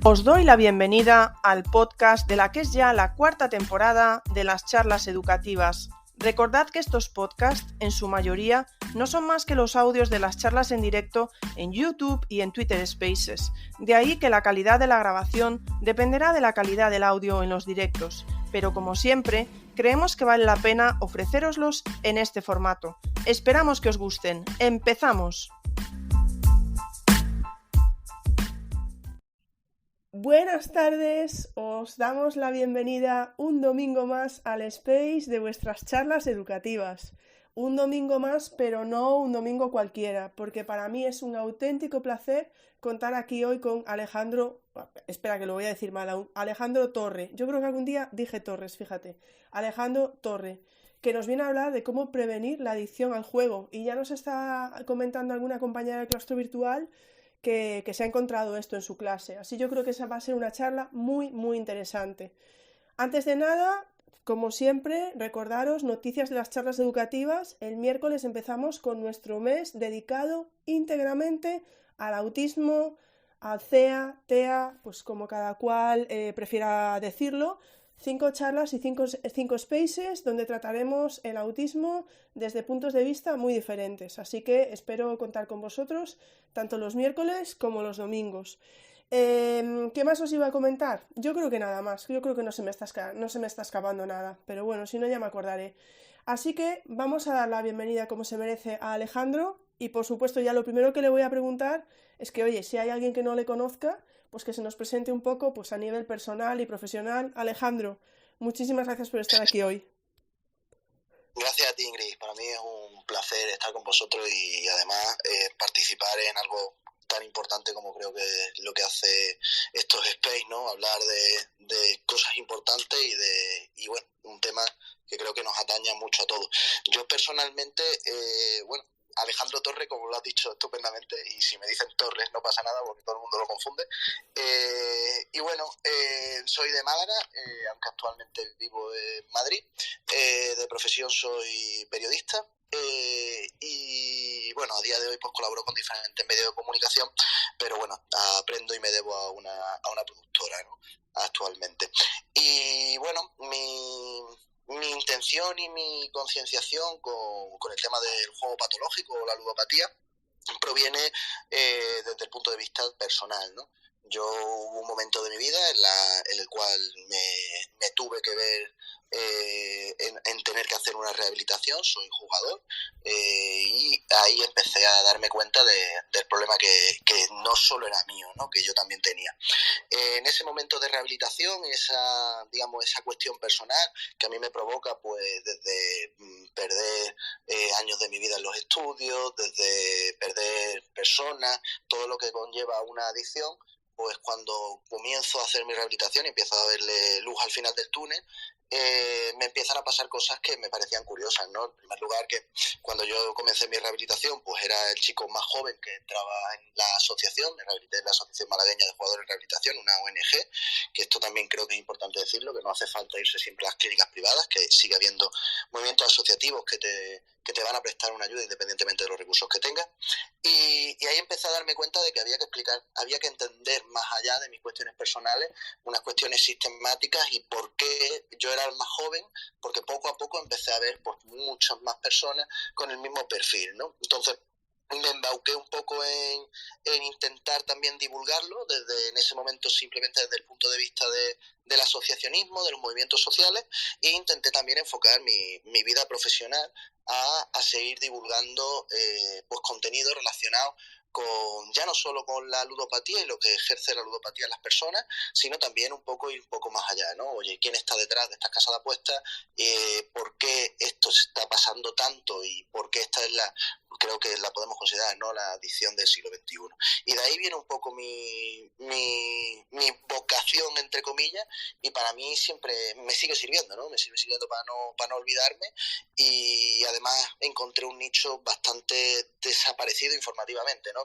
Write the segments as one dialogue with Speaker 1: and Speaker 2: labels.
Speaker 1: Os doy la bienvenida al podcast de la que es ya la cuarta temporada de las charlas educativas. Recordad que estos podcasts, en su mayoría, no son más que los audios de las charlas en directo en YouTube y en Twitter Spaces. De ahí que la calidad de la grabación dependerá de la calidad del audio en los directos. Pero como siempre, creemos que vale la pena ofrecéroslos en este formato. Esperamos que os gusten. ¡Empezamos! Buenas tardes, os damos la bienvenida un domingo más al Space de vuestras charlas educativas. Un domingo más, pero no un domingo cualquiera, porque para mí es un auténtico placer contar aquí hoy con Alejandro, espera que lo voy a decir mal aún, Alejandro Torre. Yo creo que algún día dije Torres, fíjate, Alejandro Torre, que nos viene a hablar de cómo prevenir la adicción al juego. Y ya nos está comentando alguna compañera del claustro virtual que se ha encontrado esto en su clase. Así yo creo que esa va a ser una charla muy interesante. Antes de nada, como siempre, recordaros noticias de las charlas educativas. El miércoles empezamos con nuestro mes dedicado íntegramente al autismo, al CEA, TEA, pues como cada cual prefiera decirlo. 5 charlas y 5 spaces donde trataremos el autismo desde puntos de vista muy diferentes. Así que espero contar con vosotros tanto los miércoles como los domingos. ¿Qué más os iba a comentar? Yo creo que nada más. Yo creo que no se me está escapando nada. Pero bueno, si no ya me acordaré. Así que vamos a dar la bienvenida como se merece a Alejandro. Y por supuesto ya lo primero que le voy a preguntar es que, oye, si hay alguien que no le conozca, pues que se nos presente un poco pues a nivel personal y profesional. Alejandro, muchísimas gracias por estar aquí hoy.
Speaker 2: Gracias a ti, Ingrid. Para mí es un placer estar con vosotros y además participar en algo tan importante como creo que es lo que hace estos space, ¿no? Hablar de cosas importantes y bueno, un tema que creo que nos atañe mucho a todos. Yo personalmente, Alejandro Torre, como lo has dicho estupendamente, y si me dicen Torres no pasa nada porque todo el mundo lo confunde. Soy de Málaga, aunque actualmente vivo en Madrid. De profesión soy periodista. Y bueno, a día de hoy pues colaboro con diferentes medios de comunicación, pero bueno, aprendo y me debo a una productora, ¿no? Actualmente. Y bueno, mi intención y mi concienciación con el tema del juego patológico o la ludopatía proviene desde el punto de vista personal, ¿no? Yo hubo un momento de mi vida en el cual me tuve que ver en tener que hacer una rehabilitación. Soy jugador y ahí empecé a darme cuenta del problema que no solo era mío, ¿no? Que yo también tenía. En ese momento de rehabilitación, esa cuestión personal que a mí me provoca pues desde perder años de mi vida en los estudios, desde perder personas, todo lo que conlleva una adicción, pues cuando comienzo a hacer mi rehabilitación y empiezo a verle luz al final del túnel, me empiezan a pasar cosas que me parecían curiosas, ¿no? En primer lugar, que cuando yo comencé mi rehabilitación, pues era el chico más joven que entraba en la asociación. Me rehabilité en la Asociación Malagueña de Jugadores de Rehabilitación, una ONG, que esto también creo que es importante decirlo, que no hace falta irse siempre a las clínicas privadas, que sigue habiendo movimientos asociativos que te van a prestar una ayuda independientemente de los recursos que tengas. Y ahí empecé a darme cuenta de que había que entender más allá de mis cuestiones personales, unas cuestiones sistemáticas y por qué yo era el más joven, porque poco a poco empecé a ver pues muchas más personas con el mismo perfil, ¿no? Entonces me embauqué un poco en intentar también divulgarlo en ese momento simplemente desde el punto de vista del asociacionismo, de los movimientos sociales, e intenté también enfocar mi vida profesional a seguir divulgando pues contenido relacionado ya no solo con la ludopatía y lo que ejerce la ludopatía en las personas, sino también ir un poco más allá, ¿no? Oye, ¿quién está detrás de estas casas de apuestas? ¿Por qué esto se está pasando tanto? Y por qué esta es creo que la podemos considerar, ¿no?, la adicción del siglo XXI. Y de ahí viene un poco mi vocación, entre comillas, y para mí siempre me sigue sirviendo, ¿no? Me sigue sirviendo para no olvidarme, y además encontré un nicho bastante desaparecido informativamente, ¿no?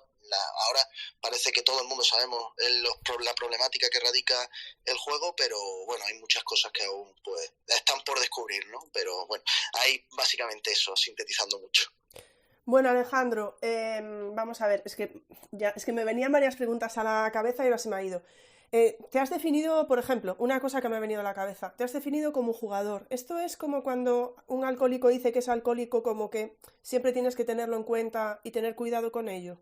Speaker 2: Ahora parece que todo el mundo sabemos la problemática que radica el juego, pero bueno, hay muchas cosas que aún pues están por descubrir, ¿no? Pero bueno, hay básicamente eso, sintetizando mucho.
Speaker 1: Bueno, Alejandro, vamos a ver, es que me venían varias preguntas a la cabeza y ahora se me ha ido. Te has definido, por ejemplo, una cosa que me ha venido a la cabeza, te has definido como jugador. Esto es como cuando un alcohólico dice que es alcohólico, como que siempre tienes que tenerlo en cuenta y tener cuidado con ello.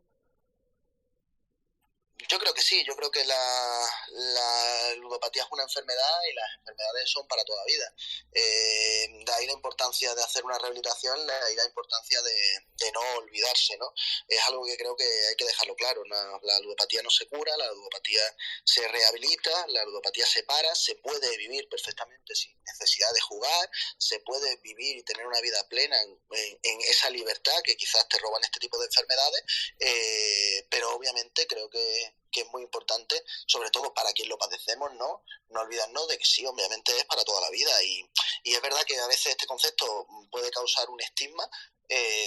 Speaker 2: Yo creo que sí, yo creo que la ludopatía es una enfermedad y las enfermedades son para toda la vida. De ahí la importancia de hacer una rehabilitación, de ahí la importancia de no olvidarse, ¿no? Es algo que creo que hay que dejarlo claro. La ludopatía no se cura, la ludopatía se rehabilita, la ludopatía se para, se puede vivir perfectamente sin necesidad de jugar, se puede vivir y tener una vida plena en esa libertad que quizás te roban este tipo de enfermedades, pero obviamente creo que es muy importante, sobre todo para quien lo padecemos, no olvidarnos de que sí, obviamente es para toda la vida y es verdad que a veces este concepto puede causar un estigma,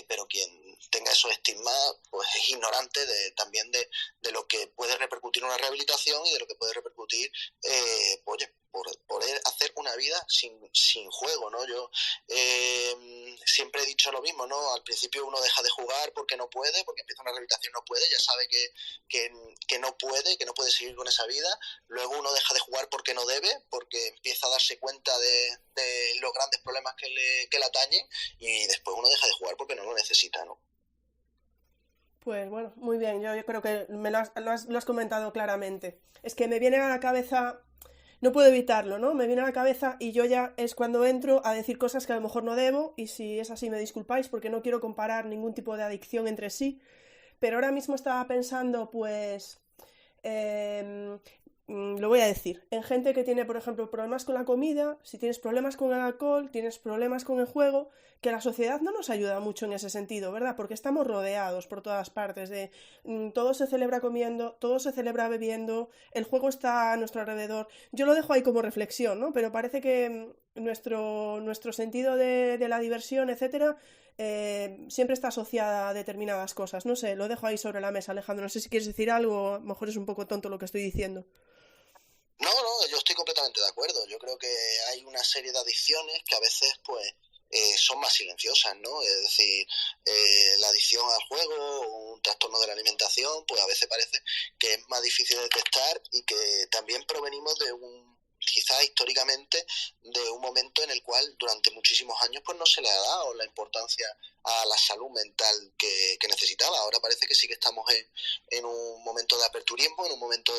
Speaker 2: pero quien tenga esos estigmas pues es ignorante también de lo que puede repercutir una rehabilitación y de lo que puede repercutir pues, por poder hacer una vida sin juego, ¿no? Yo siempre he dicho lo mismo, ¿no? Al principio uno deja de jugar porque no puede, porque empieza una rehabilitación, no puede, ya sabe que no puede seguir con esa vida. Luego uno deja de jugar porque no debe, porque empieza a darse cuenta de los grandes problemas que le atañen, y después uno deja de jugar porque no lo necesita, ¿no?
Speaker 1: Pues bueno, muy bien, yo creo que me lo has comentado claramente. Es que me viene a la cabeza, no puedo evitarlo, ¿no? Me viene a la cabeza y yo ya es cuando entro a decir cosas que a lo mejor no debo, y si es así me disculpáis porque no quiero comparar ningún tipo de adicción entre sí, pero ahora mismo estaba pensando, pues, eh, lo voy a decir, en gente que tiene, por ejemplo, problemas con la comida, si tienes problemas con el alcohol, tienes problemas con el juego, que la sociedad no nos ayuda mucho en ese sentido, ¿verdad? Porque estamos rodeados por todas partes de todo se celebra comiendo, todo se celebra bebiendo, el juego está a nuestro alrededor. Yo lo dejo ahí como reflexión, ¿no? Pero parece que nuestro sentido de la diversión, etcétera, siempre está asociada a determinadas cosas. No sé, lo dejo ahí sobre la mesa, Alejandro. No sé si quieres decir algo, a lo mejor es un poco tonto lo que estoy diciendo.
Speaker 2: No, yo estoy completamente de acuerdo. Yo creo que hay una serie de adicciones que a veces, pues, son más silenciosas, ¿no? Es decir, la adicción al juego o un trastorno de la alimentación, pues a veces parece que es más difícil de detectar y que también provenimos quizás históricamente, de un momento en el cual durante muchísimos años pues no se le ha dado la importancia a la salud mental que necesitaba. Ahora parece que sí que estamos en un momento de aperturismo, en un momento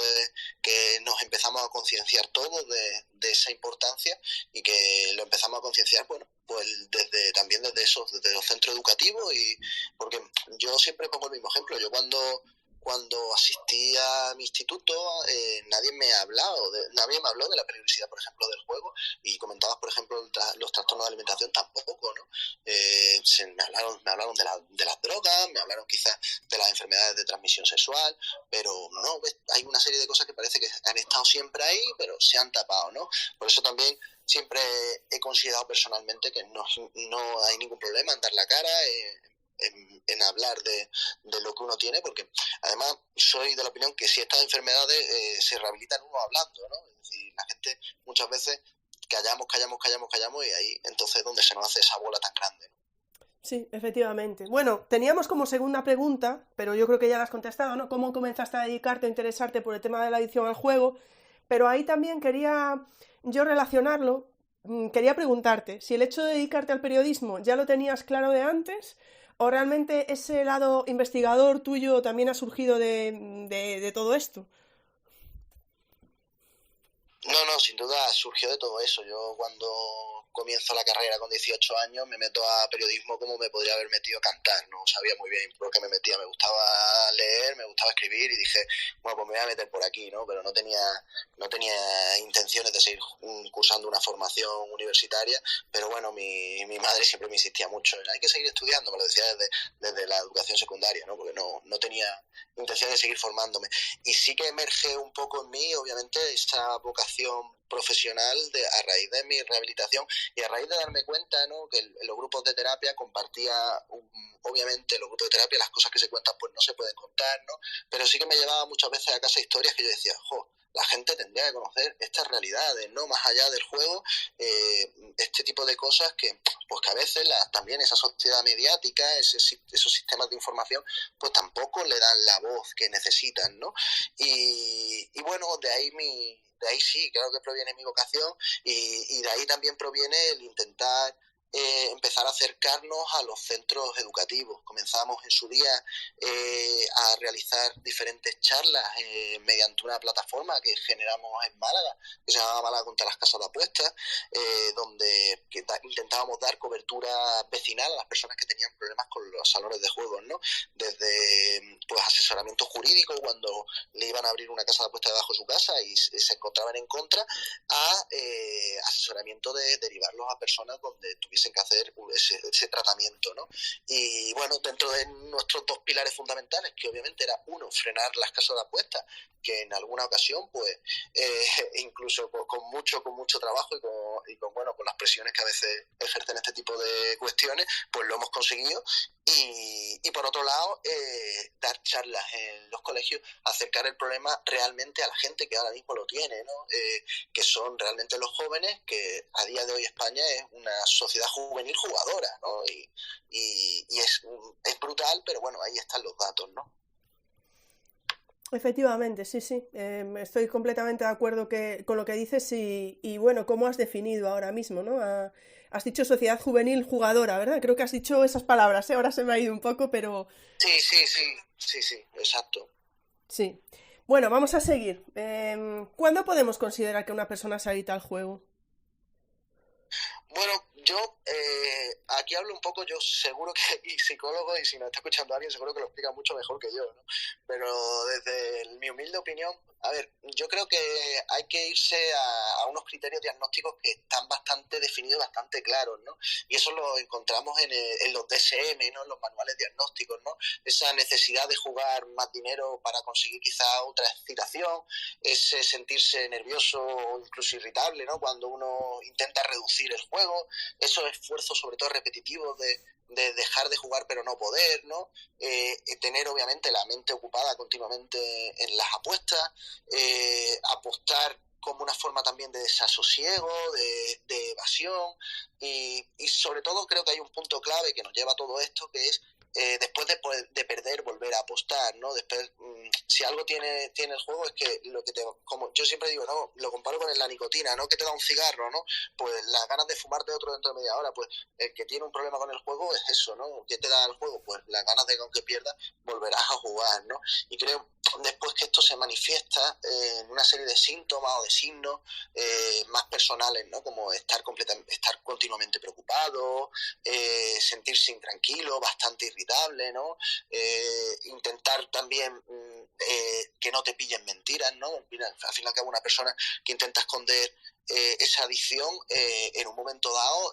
Speaker 2: que nos empezamos a concienciar todos de esa importancia, y que lo empezamos a concienciar, bueno, pues también desde los centros educativos, y porque yo siempre pongo el mismo ejemplo. Yo cuando asistí a mi instituto, nadie me habló de la peligrosidad, por ejemplo, del juego, y comentabas, por ejemplo, los trastornos de alimentación, tampoco, ¿no? Me hablaron de las drogas, me hablaron quizás de las enfermedades de transmisión sexual, pero no, hay una serie de cosas que parece que han estado siempre ahí, pero se han tapado, ¿no? Por eso también siempre he considerado personalmente que no hay ningún problema en dar la cara, en hablar de lo que uno tiene, porque además soy de la opinión que si estas enfermedades se rehabilitan uno hablando, ¿no? Es decir, la gente muchas veces callamos, y ahí entonces es donde se nos hace esa bola tan grande, ¿no?
Speaker 1: Sí, efectivamente. Bueno, teníamos como segunda pregunta, pero yo creo que ya la has contestado, ¿no? ¿Cómo comenzaste a dedicarte, a interesarte por el tema de la adicción al juego? Pero ahí también quería yo relacionarlo, quería preguntarte si el hecho de dedicarte al periodismo ya lo tenías claro de antes, o realmente ese lado investigador tuyo también ha surgido de todo esto.
Speaker 2: No, sin duda surgió de todo eso. Yo cuando comienzo la carrera con 18 años me meto a periodismo como me podría haber metido a cantar. No sabía muy bien por qué me metía. Me gustaba leer, me gustaba escribir, y dije, bueno, pues me voy a meter por aquí, ¿no? Pero no tenía intenciones de seguir cursando una formación universitaria. Pero bueno, mi madre siempre me insistía mucho en hay que seguir estudiando, me lo decía desde la educación secundaria, ¿no? Porque no tenía intención de seguir formándome. Y sí que emerge un poco en mí, obviamente, esa vocación profesional a raíz de mi rehabilitación, y a raíz de darme cuenta, ¿no? Que los grupos de terapia compartía, obviamente los grupos de terapia, las cosas que se cuentan pues no se pueden contar, ¿no? Pero sí que me llevaba muchas veces a casa historias que yo decía, jo, la gente tendría que conocer estas realidades, ¿no? Más allá del juego, este tipo de cosas que, pues que a veces también esa sociedad mediática, esos sistemas de información, pues tampoco le dan la voz que necesitan, ¿no? Y bueno, de ahí sí, creo que proviene mi vocación y de ahí también proviene el intentar empezar a acercarnos a los centros educativos. Comenzamos en su día a realizar diferentes charlas mediante una plataforma que generamos en Málaga, que se llama Málaga contra las casas de apuestas, donde intentábamos dar cobertura vecinal a las personas que tenían problemas con los salones de juegos, ¿no? Desde pues asesoramiento jurídico cuando le iban a abrir una casa de apuestas debajo de su casa y se encontraban en contra, a asesoramiento de derivarlos a personas donde tuviesen que hacer ese tratamiento, ¿no? Y bueno, dentro de nuestros dos pilares fundamentales, que obviamente era uno, frenar las casas de apuestas, que en alguna ocasión, pues, incluso con mucho trabajo con las presiones que a veces ejercen este tipo de cuestiones, pues lo hemos conseguido. Y por otro lado, dar charlas en los colegios, acercar el problema realmente a la gente que ahora mismo lo tiene, ¿no? Que son realmente los jóvenes, que a día de hoy España es una sociedad juvenil jugadora, ¿no? Y es brutal, pero bueno, ahí están los datos, ¿no?
Speaker 1: Efectivamente, sí, sí. Estoy completamente de acuerdo con lo que dices y bueno, cómo has definido ahora mismo, ¿no? Has dicho sociedad juvenil jugadora, ¿verdad? Creo que has dicho esas palabras, ¿eh? Ahora se me ha ido un poco, pero
Speaker 2: Sí, exacto.
Speaker 1: sí. Bueno, vamos a seguir. ¿Cuándo podemos considerar que una persona se adicta al juego?
Speaker 2: Bueno, yo aquí hablo un poco, yo seguro que hay psicólogos y si nos está escuchando alguien seguro que lo explica mucho mejor que yo, ¿no? Pero desde mi humilde opinión, a ver, yo creo que hay que irse a unos criterios diagnósticos que están bastante definidos, bastante claros, ¿no? Y eso lo encontramos en los DSM, ¿no? En los manuales diagnósticos, ¿no? Esa necesidad de jugar más dinero para conseguir quizá otra excitación, ese sentirse nervioso o incluso irritable, ¿no? Cuando uno intenta reducir el juego, esos esfuerzos sobre todo repetitivos de dejar de jugar pero no poder, ¿no? Tener obviamente la mente ocupada continuamente en las apuestas, apostar como una forma también de desasosiego, de evasión y sobre todo creo que hay un punto clave que nos lleva a todo esto que es después de perder, volver a apostar, ¿no? Después, si algo tiene el juego es que como yo siempre digo, ¿no? Lo comparo con la nicotina, ¿no? Que te da un cigarro, ¿no? Pues las ganas de fumarte otro dentro de media hora, pues el que tiene un problema con el juego es eso, ¿no? ¿Qué te da el juego? Pues las ganas de que aunque pierdas, volverás a jugar, ¿no? Y creo después que esto se manifiesta en una serie de síntomas o de signos más personales, ¿no? Como estar continuamente preocupado, sentirse intranquilo, bastante irritable, ¿no? Intentar también que no te pillen mentiras, ¿no? Al fin y al cabo una persona que intenta esconder esa adicción en un momento dado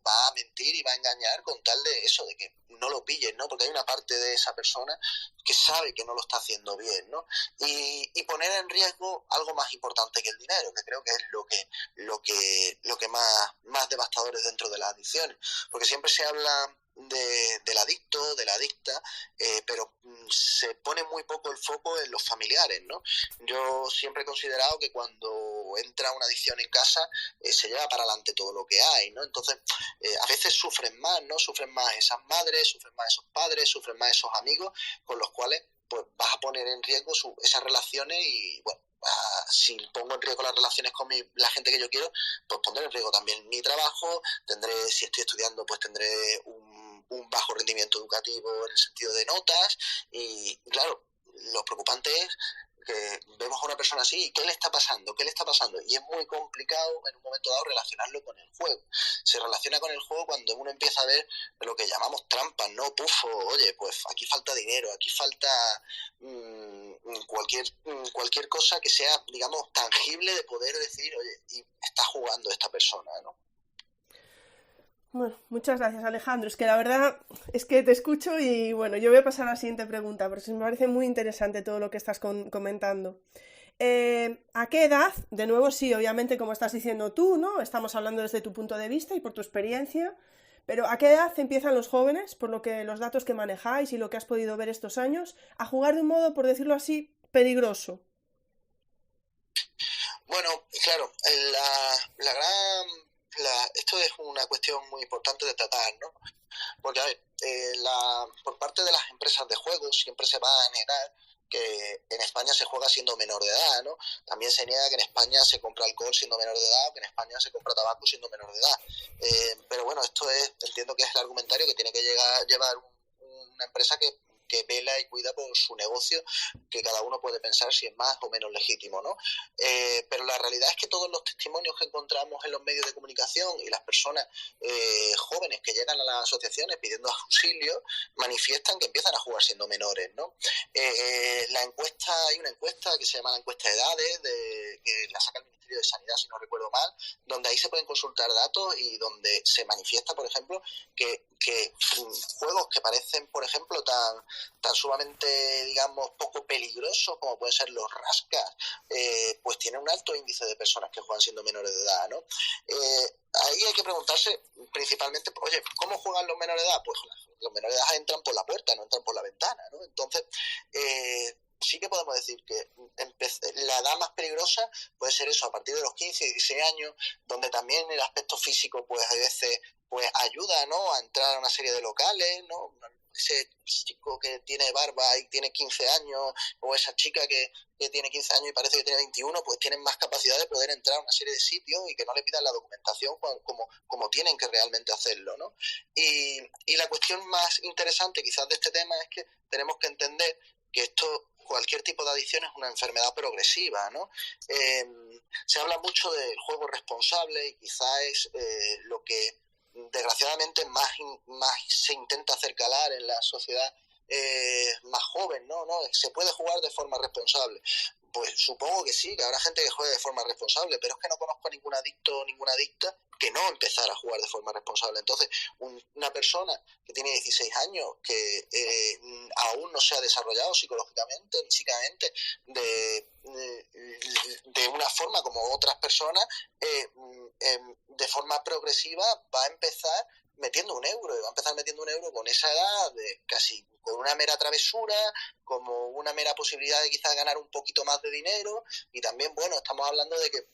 Speaker 2: va a mentir y va a engañar con tal de eso, de que no lo pillen, ¿no? Porque hay una parte de esa persona que sabe que no lo está haciendo bien, ¿no? Y poner en riesgo algo más importante que el dinero, que creo que es lo que más devastador es dentro de las adicciones. Porque siempre se habla del adicto, de la adicta, pero se pone muy poco el foco en los familiares, ¿no? Yo siempre he considerado que cuando entra una adicción en casa se lleva para adelante todo lo que hay, ¿no? Entonces, a veces sufren más, ¿no? Sufren más esas madres, sufren más esos padres, sufren más esos amigos con los cuales pues vas a poner en riesgo esas relaciones y, bueno, si pongo en riesgo las relaciones con la gente que yo quiero, pues pondré en riesgo también mi trabajo, si estoy estudiando, pues tendré un bajo rendimiento educativo en el sentido de notas y claro, lo preocupante es que vemos a una persona así y ¿qué le está pasando? ¿Qué le está pasando? Y es muy complicado en un momento dado relacionarlo con el juego. Se relaciona con el juego cuando uno empieza a ver lo que llamamos trampas, ¿no? Pufo, oye, pues aquí falta dinero, aquí falta cualquier cosa que sea, digamos, tangible de poder decir, oye, y está jugando esta persona, ¿no?
Speaker 1: Bueno, muchas gracias Alejandro. Es que la verdad es que te escucho y bueno, yo voy a pasar a la siguiente pregunta, porque me parece muy interesante todo lo que estás comentando. ¿A qué edad? De nuevo, sí, obviamente, como estás diciendo tú, ¿no? Estamos hablando desde tu punto de vista y por tu experiencia, pero ¿a qué edad empiezan los jóvenes, por lo que los datos que manejáis y lo que has podido ver estos años, a jugar de un modo, por decirlo así, peligroso?
Speaker 2: Bueno, claro, esto es una cuestión muy importante de tratar, ¿no? Porque, a ver, por parte de las empresas de juegos siempre se va a negar que en España se juega siendo menor de edad, ¿no? También se niega que en España se compra alcohol siendo menor de edad o que en España se compra tabaco siendo menor de edad. Pero bueno, entiendo que es el argumentario que tiene que llevar una empresa que vela y cuida por su negocio, que cada uno puede pensar si es más o menos legítimo, ¿no? Pero la realidad es que todos los testimonios que encontramos en los medios de comunicación y las personas jóvenes que llegan a las asociaciones pidiendo auxilio manifiestan que empiezan a jugar siendo menores, ¿no? Hay una encuesta que se llama la encuesta de edades, que la saca el Ministerio de Sanidad, si no recuerdo mal, donde ahí se pueden consultar datos y donde se manifiesta, por ejemplo, que juegos que parecen, por ejemplo, tan sumamente, digamos, poco peligrosos como pueden ser los rascas, pues tienen un alto índice de personas que juegan siendo menores de edad, ¿no? Ahí hay que preguntarse principalmente, oye, ¿cómo juegan los menores de edad? Pues los menores de edad entran por la puerta, no entran por la ventana, ¿no? Entonces, sí que podemos decir que la edad más peligrosa puede ser eso, a partir de los 15, 16 años, donde también el aspecto físico, pues a veces pues ayuda, ¿no?, a entrar a una serie de locales, ¿no? Ese chico que tiene barba y tiene 15 años, o esa chica que tiene 15 años y parece que tiene 21, pues tienen más capacidad de poder entrar a una serie de sitios y que no le pidan la documentación como tienen que realmente hacerlo, ¿no? Y la cuestión más interesante quizás de este tema es que tenemos que entender que cualquier tipo de adicción es una enfermedad progresiva, ¿no? Se habla mucho del juego responsable y quizás es lo que desgraciadamente más se intenta hacer calar en la sociedad más joven, ¿no? Se puede jugar de forma responsable. Pues supongo que sí, que habrá gente que juegue de forma responsable, pero es que no conozco a ningún adicto o ninguna adicta que no empezara a jugar de forma responsable. Entonces, una persona que tiene 16 años, que aún no se ha desarrollado psicológicamente ni psíquicamente de una forma como otras personas, de forma progresiva va a empezar metiendo un euro, y va a empezar metiendo un euro con esa edad, casi con una mera travesura, como una mera posibilidad de quizás ganar un poquito más de dinero. Y también, bueno, estamos hablando de que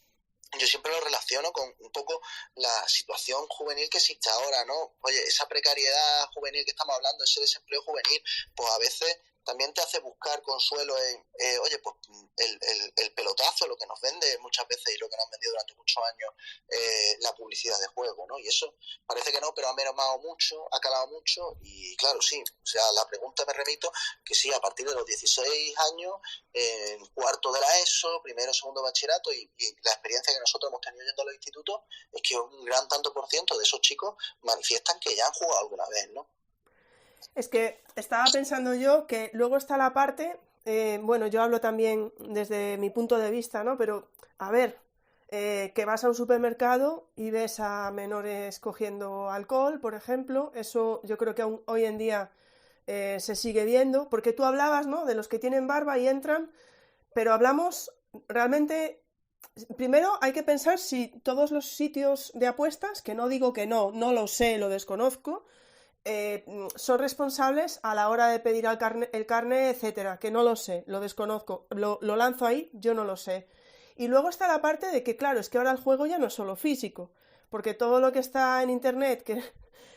Speaker 2: yo siempre lo relaciono con un poco la situación juvenil que existe ahora, ¿no? Oye, esa precariedad juvenil que estamos hablando, ese desempleo juvenil, pues a veces también te hace buscar consuelo en, oye, pues el pelotazo, lo que nos vende muchas veces y lo que nos han vendido durante muchos años, la publicidad de juego, ¿no? Y eso parece que no, pero ha mermado mucho, ha calado mucho y claro, sí, o sea, la pregunta me remito que sí, a partir de los 16 años, en cuarto de la ESO, primero, segundo bachillerato y la experiencia que nosotros hemos tenido yendo a los institutos es que un gran tanto por ciento de esos chicos manifiestan que ya han jugado alguna vez, ¿no?
Speaker 1: Es que estaba pensando yo que luego está la parte, bueno, yo hablo también desde mi punto de vista, ¿no? Pero, a ver, que vas a un supermercado y ves a menores cogiendo alcohol, por ejemplo, eso yo creo que aún hoy en día se sigue viendo, porque tú hablabas, ¿no?, de los que tienen barba y entran, pero hablamos realmente. Primero hay que pensar si todos los sitios de apuestas, que no digo que no lo sé, lo desconozco, son responsables a la hora de pedir el carné, etcétera, que no lo sé, lo desconozco, lo lanzo ahí, yo no lo sé. Y luego está la parte de que, claro, es que ahora el juego ya no es solo físico, porque todo lo que está en internet, que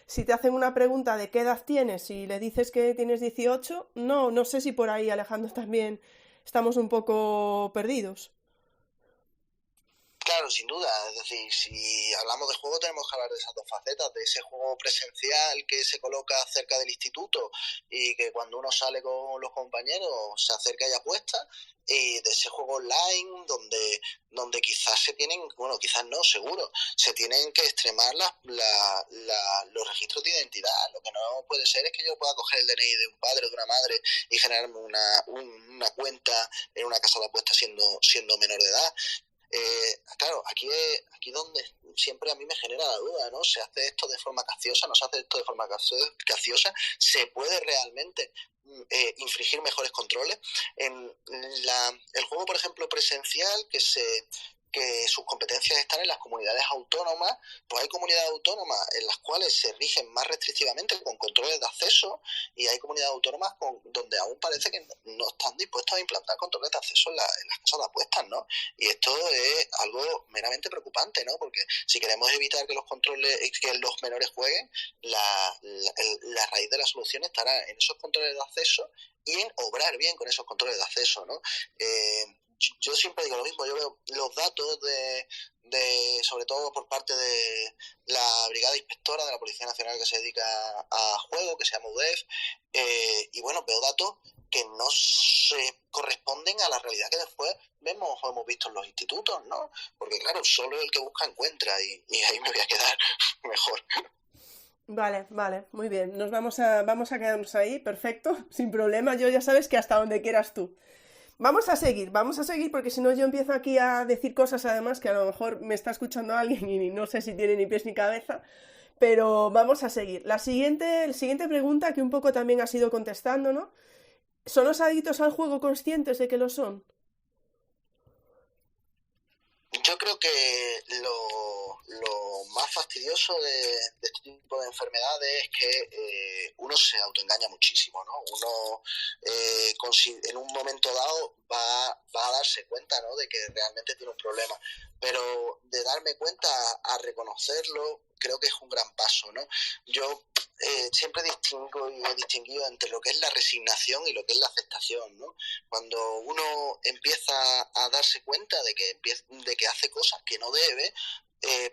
Speaker 1: si te hacen una pregunta de qué edad tienes y le dices que tienes 18, no sé si por ahí, Alejandro, también estamos un poco perdidos.
Speaker 2: Claro, sin duda. Es decir, si hablamos de juego tenemos que hablar de esas dos facetas, de ese juego presencial que se coloca cerca del instituto y que cuando uno sale con los compañeros se acerca y apuesta, y de ese juego online donde quizás se tienen, bueno, quizás no, seguro, se tienen que extremar los registros de identidad. Lo que no puede ser es que yo pueda coger el DNI de un padre o de una madre y generarme una cuenta en una casa de apuestas siendo menor de edad. Claro, aquí donde siempre a mí me genera la duda, ¿no? ¿Se hace esto de forma capciosa? ¿No se hace esto de forma capciosa? ¿Se puede realmente infringir mejores controles? El juego, por ejemplo, presencial, que se que sus competencias están en las comunidades autónomas, pues hay comunidades autónomas en las cuales se rigen más restrictivamente con controles de acceso y hay comunidades autónomas donde aún parece que no están dispuestos a implantar controles de acceso en las casas de apuestas, ¿no? Y esto es algo meramente preocupante, ¿no? Porque si queremos evitar que los menores jueguen, la raíz de la solución estará en esos controles de acceso y en obrar bien con esos controles de acceso, ¿no? Yo siempre digo lo mismo, yo veo los datos sobre todo por parte de la Brigada Inspectora de la Policía Nacional que se dedica a juego, que se llama UDEF, y bueno, veo datos que no se corresponden a la realidad que después vemos o hemos visto en los institutos, ¿no? Porque claro, solo el que busca encuentra y ahí me voy a quedar mejor.
Speaker 1: Vale, muy bien. Vamos a quedarnos ahí, perfecto, sin problema. Yo ya sabes que hasta donde quieras tú. Vamos a seguir porque si no yo empiezo aquí a decir cosas además que a lo mejor me está escuchando alguien y no sé si tiene ni pies ni cabeza, pero vamos a seguir. La siguiente pregunta que un poco también has ido contestando, ¿no? ¿Son los adictos al juego conscientes de que lo son?
Speaker 2: Yo creo que lo más fastidioso de este tipo de enfermedades es que uno se autoengaña muchísimo, ¿no? Uno en un momento dado va a darse cuenta, ¿no?, de que realmente tiene un problema, pero de darme cuenta a reconocerlo creo que es un gran paso, ¿no? Yo siempre distingo y he distinguido entre lo que es la resignación y lo que es la aceptación, ¿no? Cuando uno empieza a darse cuenta de que hace cosas que no debe,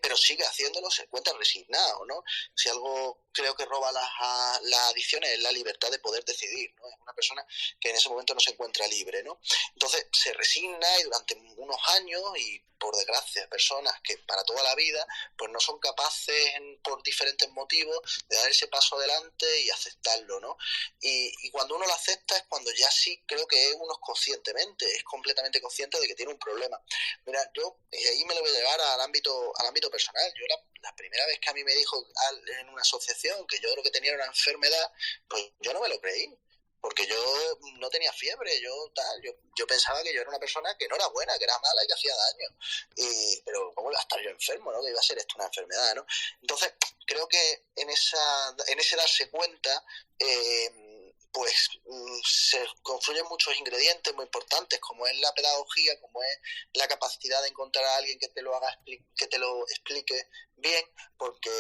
Speaker 2: pero sigue haciéndolo, se encuentra resignado, ¿no? Si algo creo que roba las adicciones es la libertad de poder decidir, ¿no? Es una persona que en ese momento no se encuentra libre, ¿no? Entonces se resigna y durante unos años, y por desgracia personas que para toda la vida pues no son capaces por diferentes motivos de dar ese paso adelante y aceptarlo, ¿no? Y cuando uno lo acepta es cuando ya sí creo que uno es completamente consciente de que tiene un problema. Mira, yo ahí me lo voy a llevar al ámbito personal. Yo la primera vez que a mí me dijo en una asociación que yo lo que tenía era una enfermedad, pues yo no me lo creí, porque yo no tenía fiebre, yo pensaba que yo era una persona que no era buena, que era mala y que hacía daño. Pero ¿cómo iba a estar yo enfermo, no? Que iba a ser esto una enfermedad, ¿no? Entonces, creo que en ese darse cuenta, pues se confluyen muchos ingredientes muy importantes, como es la pedagogía, como es la capacidad de encontrar a alguien que te lo explique bien, porque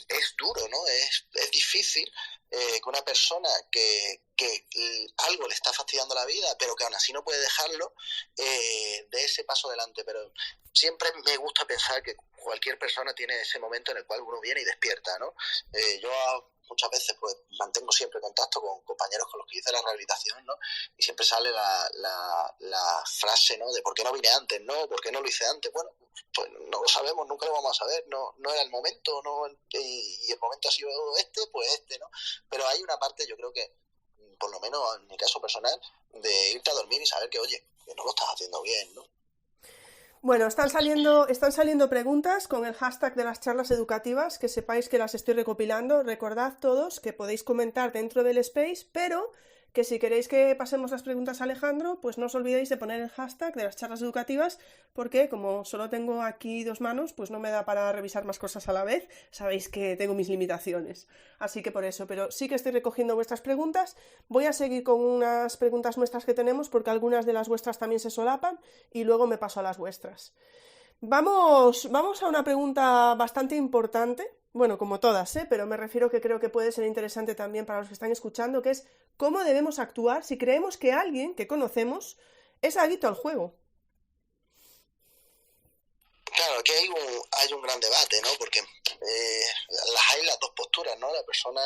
Speaker 2: es duro, ¿no? Es difícil que una persona que algo le está fastidiando la vida, pero que aún así no puede dejarlo, de ese paso adelante. Pero siempre me gusta pensar que cualquier persona tiene ese momento en el cual uno viene y despierta, ¿no? Yo muchas veces pues mantengo siempre contacto con compañeros con los que hice la rehabilitación, ¿no? Y siempre sale la frase, ¿no?, de ¿por qué no vine antes, no? ¿Por qué no lo hice antes? Bueno, pues no lo sabemos, nunca lo vamos a saber, no era el momento, ¿no? Y el momento ha sido pues ¿no? Pero hay una parte, yo creo que, por lo menos en mi caso personal, de irte a dormir y saber que, oye, que no lo estás haciendo bien, ¿no?
Speaker 1: Bueno, están saliendo preguntas con el hashtag de las charlas educativas, que sepáis que las estoy recopilando. Recordad todos que podéis comentar dentro del space, pero que si queréis que pasemos las preguntas a Alejandro, pues no os olvidéis de poner el hashtag de las charlas educativas, porque como solo tengo aquí 2 manos, pues no me da para revisar más cosas a la vez. Sabéis que tengo mis limitaciones, así que por eso, pero sí que estoy recogiendo vuestras preguntas. Voy a seguir con unas preguntas nuestras que tenemos, porque algunas de las vuestras también se solapan, y luego me paso a las vuestras. Vamos a una pregunta bastante importante, bueno, como todas, pero me refiero que creo que puede ser interesante también para los que están escuchando, que es ¿cómo debemos actuar si creemos que alguien que conocemos es adicto al juego?
Speaker 2: Claro, aquí hay un gran debate, ¿no? Porque hay las dos posturas, ¿no? La persona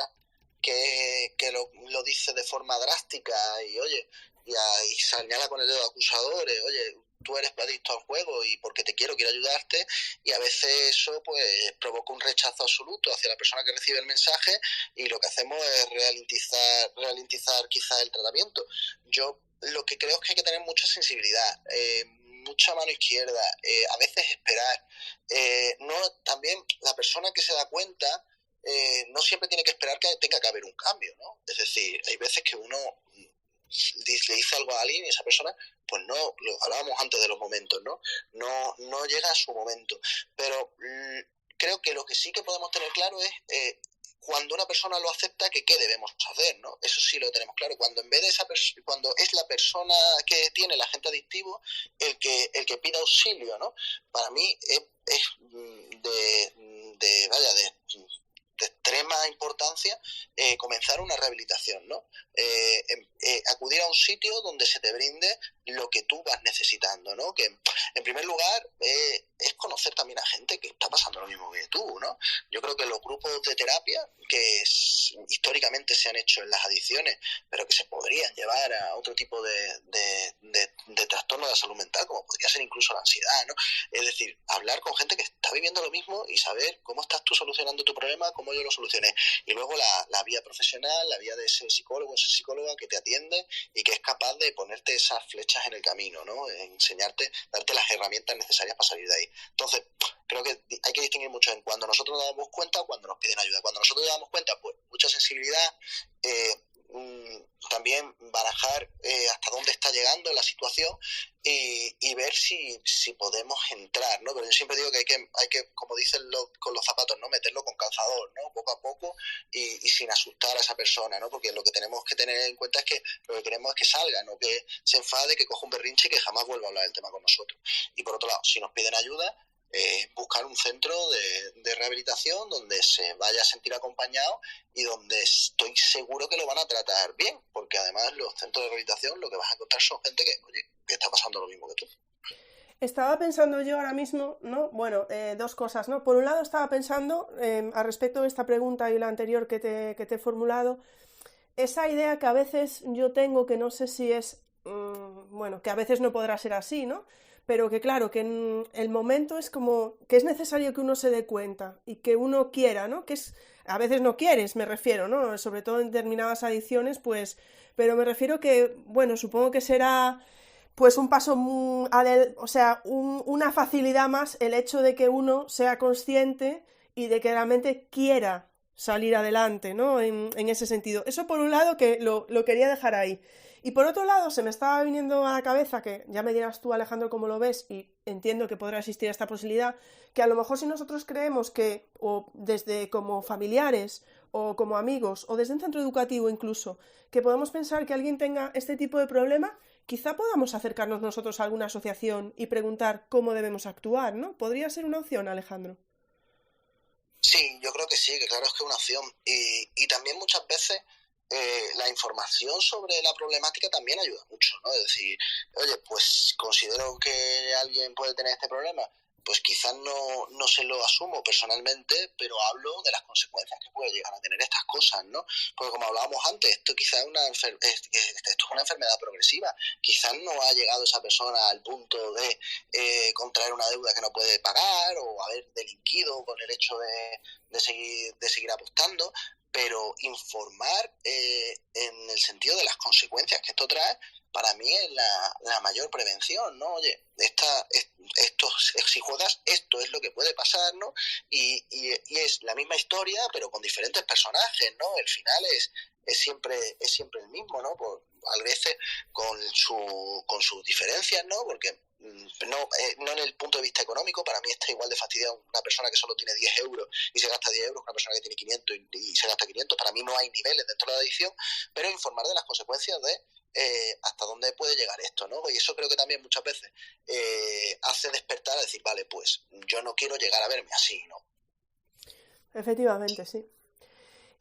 Speaker 2: que lo dice de forma drástica y, oye, y señala con el dedo acusador, oye, tú eres adicto al juego y porque quiero ayudarte, y a veces eso pues provoca un rechazo absoluto hacia la persona que recibe el mensaje y lo que hacemos es ralentizar quizás el tratamiento. Yo lo que creo es que hay que tener mucha sensibilidad, mucha mano izquierda, a veces esperar. También la persona que se da cuenta no siempre tiene que esperar que tenga que haber un cambio, ¿no? Es decir, hay veces que uno le dice algo a alguien y esa persona, pues no, lo hablábamos antes de los momentos, ¿no? No llega a su momento. Pero creo que lo que sí que podemos tener claro es cuando una persona lo acepta, que qué debemos hacer, ¿no? Eso sí lo tenemos claro. Cuando en vez de cuando es la persona que tiene el agente adictivo el que pide auxilio, ¿no? Para mí es de extrema importancia comenzar una rehabilitación, ¿no? Acudir a un sitio donde se te brinde lo que tú vas necesitando, ¿no? Que en primer lugar es conocer también a gente que está pasando lo mismo que tú, ¿no? Yo creo que los grupos de terapia que históricamente se han hecho en las adicciones, pero que se podrían llevar a otro tipo de trastorno de la salud mental, como podría ser incluso la ansiedad, ¿no? Es decir, hablar con gente que está viviendo lo mismo y saber cómo estás tú solucionando tu problema, cómo yo lo solucioné. Y luego la vía profesional, la vía de ese psicólogo, esa psicóloga que te atiende y que es capaz de ponerte esas flechas en el camino, ¿no? Enseñarte, darte las herramientas necesarias para salir de ahí. Entonces, creo que hay que distinguir mucho en cuando nosotros nos damos cuenta o cuando nos piden ayuda. Cuando nosotros nos damos cuenta, pues mucha sensibilidad, también barajar hasta dónde está llegando la situación y ver si podemos entrar, ¿no? Pero yo siempre digo que hay que como dicen con los zapatos, ¿no? Meterlo con calzador, ¿no? Poco a poco y sin asustar a esa persona, ¿no? Porque lo que tenemos que tener en cuenta es que lo que queremos es que salga, no que se enfade, que coja un berrinche y que jamás vuelva a hablar del tema con nosotros. Y por otro lado, si nos piden ayuda, buscar un centro de rehabilitación donde se vaya a sentir acompañado y donde estoy seguro que lo van a tratar bien, porque además los centros de rehabilitación lo que vas a encontrar son gente que está pasando lo mismo que tú.
Speaker 1: Estaba pensando yo ahora mismo, ¿no? Bueno, dos cosas, ¿no? Por un lado estaba pensando, al respecto de esta pregunta y la anterior que te he formulado, esa idea que a veces yo tengo, que no sé si es, bueno, que a veces no podrá ser así, ¿no? Pero que claro, que en el momento es como que es necesario que uno se dé cuenta y que uno quiera, ¿no? Que es, a veces no quieres, me refiero, ¿no? Sobre todo en determinadas adicciones, pues, pero me refiero que, bueno, supongo que será pues un paso, o sea, una facilidad más el hecho de que uno sea consciente y de que realmente quiera salir adelante, ¿no? En ese sentido. Eso por un lado que lo quería dejar ahí. Y por otro lado se me estaba viniendo a la cabeza, que ya me dirás tú, Alejandro, cómo lo ves, y entiendo que podrá existir esta posibilidad, que a lo mejor si nosotros creemos que, o desde como familiares, o como amigos, o desde un centro educativo incluso, que podemos pensar que alguien tenga este tipo de problema, quizá podamos acercarnos nosotros a alguna asociación y preguntar cómo debemos actuar, ¿no? Podría ser una opción, Alejandro.
Speaker 2: Sí, yo creo que sí, que claro es que es una opción. Y también muchas veces la información sobre la problemática también ayuda mucho, ¿no? Es decir, oye, pues considero que alguien puede tener este problema, pues quizás no se lo asumo personalmente, pero hablo de las consecuencias que puede llegar a tener estas cosas, ¿no? Porque como hablábamos antes, esto quizás esto es una enfermedad progresiva, quizás no ha llegado esa persona al punto de contraer una deuda que no puede pagar o haber delinquido con el hecho de seguir apostando, pero informar en el sentido de las consecuencias que esto trae, para mí es la mayor prevención, ¿no? Oye, si juegas, esto es lo que puede pasar, ¿no? Y es la misma historia, pero con diferentes personajes, ¿no? El final es siempre el mismo, ¿no? A veces con sus diferencias, ¿no? Porque no en el punto de vista económico, para mí está igual de fastidiado una persona que solo tiene 10 euros y se gasta 10 euros que una persona que tiene 500 y se gasta 500. Para mí no hay niveles dentro de la adicción, pero informar de las consecuencias de hasta dónde puede llegar esto, ¿no? Y eso creo que también muchas veces hace despertar a decir, vale, pues yo no quiero llegar a verme así, ¿no?
Speaker 1: Efectivamente, sí.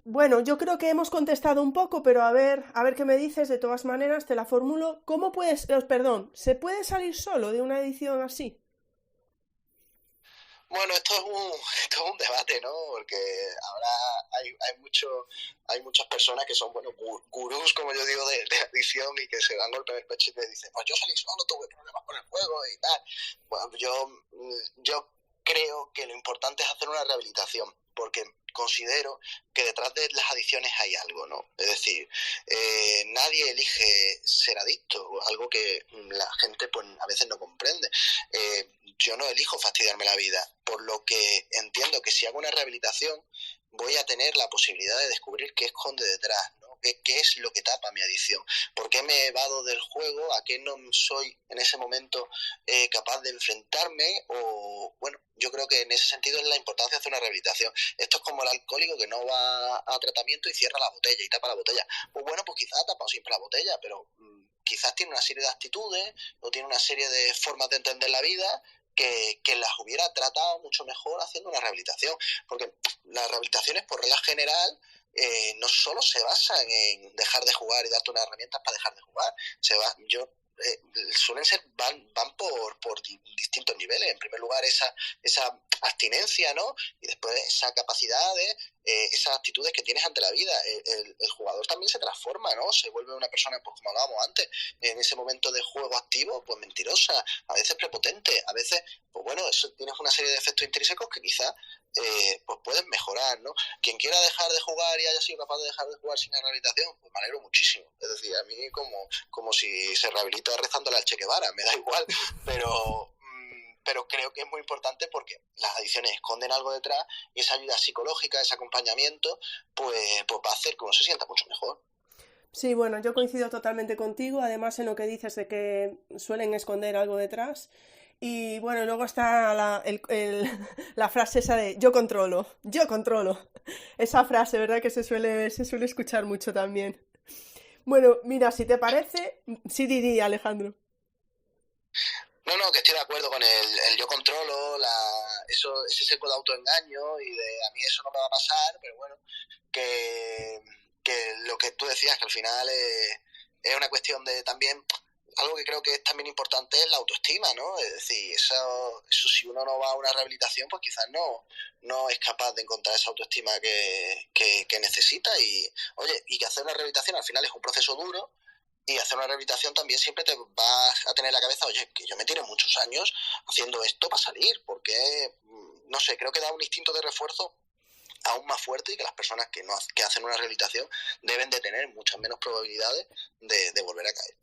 Speaker 1: Bueno, yo creo que hemos contestado un poco, pero a ver qué me dices. De todas maneras, te la formulo. ¿Cómo puedes, perdón, ¿se puede salir solo de una edición así?
Speaker 2: Bueno, esto es un debate, ¿no? Porque ahora hay muchas personas que son, bueno, gurús, como yo digo, de adicción y que se dan golpe en el pecho y te dicen, pues yo salí solo, tuve problemas con el juego y tal. Bueno, yo creo que lo importante es hacer una rehabilitación, porque considero que detrás de las adicciones hay algo, ¿no? Es decir, nadie elige ser adicto, algo que la gente pues a veces no comprende. Yo no elijo fastidiarme la vida, por lo que entiendo que si hago una rehabilitación voy a tener la posibilidad de descubrir qué esconde detrás, ¿no? ¿no? ¿Qué es lo que tapa mi adicción? ¿Por qué me evado del juego? ¿A qué no soy en ese momento capaz de enfrentarme? O, bueno, yo creo que en ese sentido es la importancia de hacer una rehabilitación. Esto es como el alcohólico que no va a tratamiento y cierra la botella y tapa la botella. Pues bueno, pues quizás ha tapado siempre la botella, pero quizás tiene una serie de actitudes o tiene una serie de formas de entender la vida que las hubiera tratado mucho mejor haciendo una rehabilitación. Porque las rehabilitaciones, por regla general, no solo se basan en dejar de jugar y darte unas herramientas para dejar de jugar. Suelen ser, van por distintos niveles. En primer lugar, esa abstinencia, ¿no? Y después esa capacidad de esas actitudes que tienes ante la vida. El jugador también se transforma, ¿no? Se vuelve una persona, pues como hablábamos antes, en ese momento de juego activo, pues mentirosa, a veces prepotente, a veces, pues bueno, eso tienes una serie de efectos intrínsecos que quizás pues pueden mejorar, ¿no? Quien quiera dejar de jugar y haya sido capaz de dejar de jugar sin rehabilitación, pues me alegro muchísimo. Es decir, a mí como si se rehabilita rezándole al Che Guevara, me da igual, pero creo que es muy importante porque las adicciones esconden algo detrás y esa ayuda psicológica, ese acompañamiento, pues va a hacer que uno se sienta mucho mejor.
Speaker 1: Sí, bueno, yo coincido totalmente contigo, además en lo que dices de que suelen esconder algo detrás. Y bueno, luego está la frase esa de yo controlo. Esa frase, ¿verdad? Que se suele escuchar mucho también. Bueno, mira, si te parece, sí, Didi, Alejandro.
Speaker 2: No, que estoy de acuerdo con el yo controlo, ese seco de autoengaño y de a mí eso no me va a pasar, pero bueno, que lo que tú decías, que al final es una cuestión de también, algo que creo que es también importante es la autoestima, ¿no? Es decir, eso si uno no va a una rehabilitación, pues quizás no es capaz de encontrar esa autoestima que necesita y, oye, y que hacer una rehabilitación al final es un proceso duro. Y hacer una rehabilitación también siempre te vas a tener en la cabeza, oye, que yo me tiro muchos años haciendo esto para salir, porque, no sé, creo que da un instinto de refuerzo aún más fuerte y que las personas que hacen una rehabilitación deben de tener muchas menos probabilidades de volver a caer.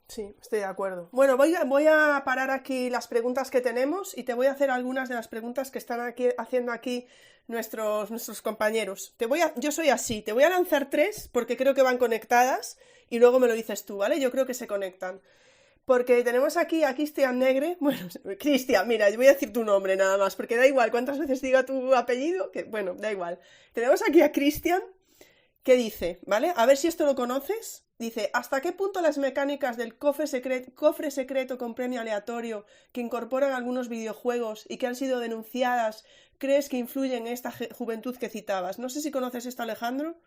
Speaker 1: Sí, estoy de acuerdo. Bueno, voy a parar aquí las preguntas que tenemos y te voy a hacer algunas de las preguntas que están haciendo aquí nuestros compañeros. Yo soy así, te voy a lanzar tres porque creo que van conectadas y luego me lo dices tú, ¿vale? Yo creo que se conectan. Porque tenemos aquí a Cristian Negre. Bueno, Cristian, mira, yo voy a decir tu nombre nada más, porque da igual cuántas veces diga tu apellido, que bueno, da igual. Tenemos aquí a Cristian que dice, ¿vale? A ver si esto lo conoces. Dice, ¿hasta qué punto las mecánicas del cofre secreto con premio aleatorio que incorporan algunos videojuegos y que han sido denunciadas crees que influyen en esta juventud que citabas? No sé si conoces esto, Alejandro.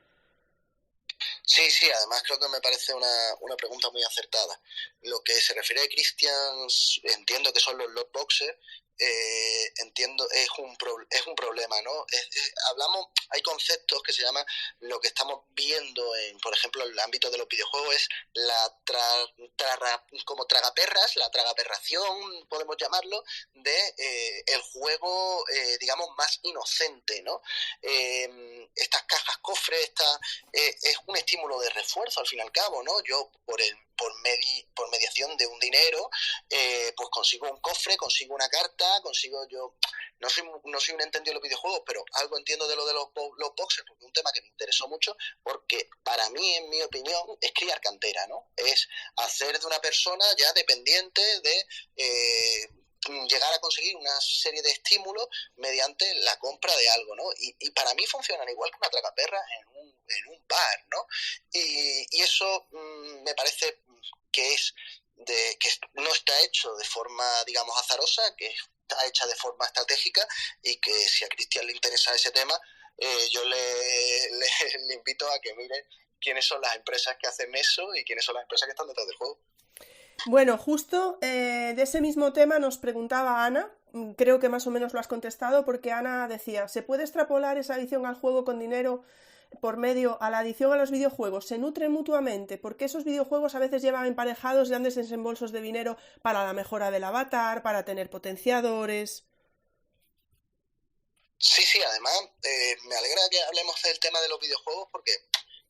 Speaker 2: Sí, además creo que me parece una pregunta muy acertada. Lo que se refiere a Christian, entiendo que son los lootboxes, entiendo, es un problema, ¿no? Hay conceptos que se llaman, lo que estamos viendo por ejemplo, en el ámbito de los videojuegos es como tragaperras, la tragaperración, podemos llamarlo, de el juego, digamos, más inocente, ¿no? Estas cajas cofres, es un estímulo de refuerzo al fin y al cabo, ¿no? Yo por mediación de un dinero, pues consigo un cofre, consigo una carta, yo no soy un entendido de los videojuegos, pero algo entiendo de lo de los boxers, porque es un tema que me interesó mucho, porque para mí, en mi opinión, es criar cantera, ¿no? Es hacer de una persona ya dependiente de llegar a conseguir una serie de estímulos mediante la compra de algo, ¿no? Y para mí funcionan igual que una tragaperra en un bar, ¿no? Y eso me parece que no está hecho de forma, digamos, azarosa, que está hecha de forma estratégica y que si a Cristian le interesa ese tema, yo le invito a que mire quiénes son las empresas que hacen eso y quiénes son las empresas que están detrás del juego.
Speaker 1: Bueno, justo de ese mismo tema nos preguntaba Ana, creo que más o menos lo has contestado, porque Ana decía, ¿se puede extrapolar esa adicción al juego con dinero por medio a la adicción a los videojuegos? ¿Se nutren mutuamente? Porque esos videojuegos a veces llevan emparejados grandes desembolsos de dinero para la mejora del avatar, para tener potenciadores.
Speaker 2: Sí, además me alegra que hablemos del tema de los videojuegos porque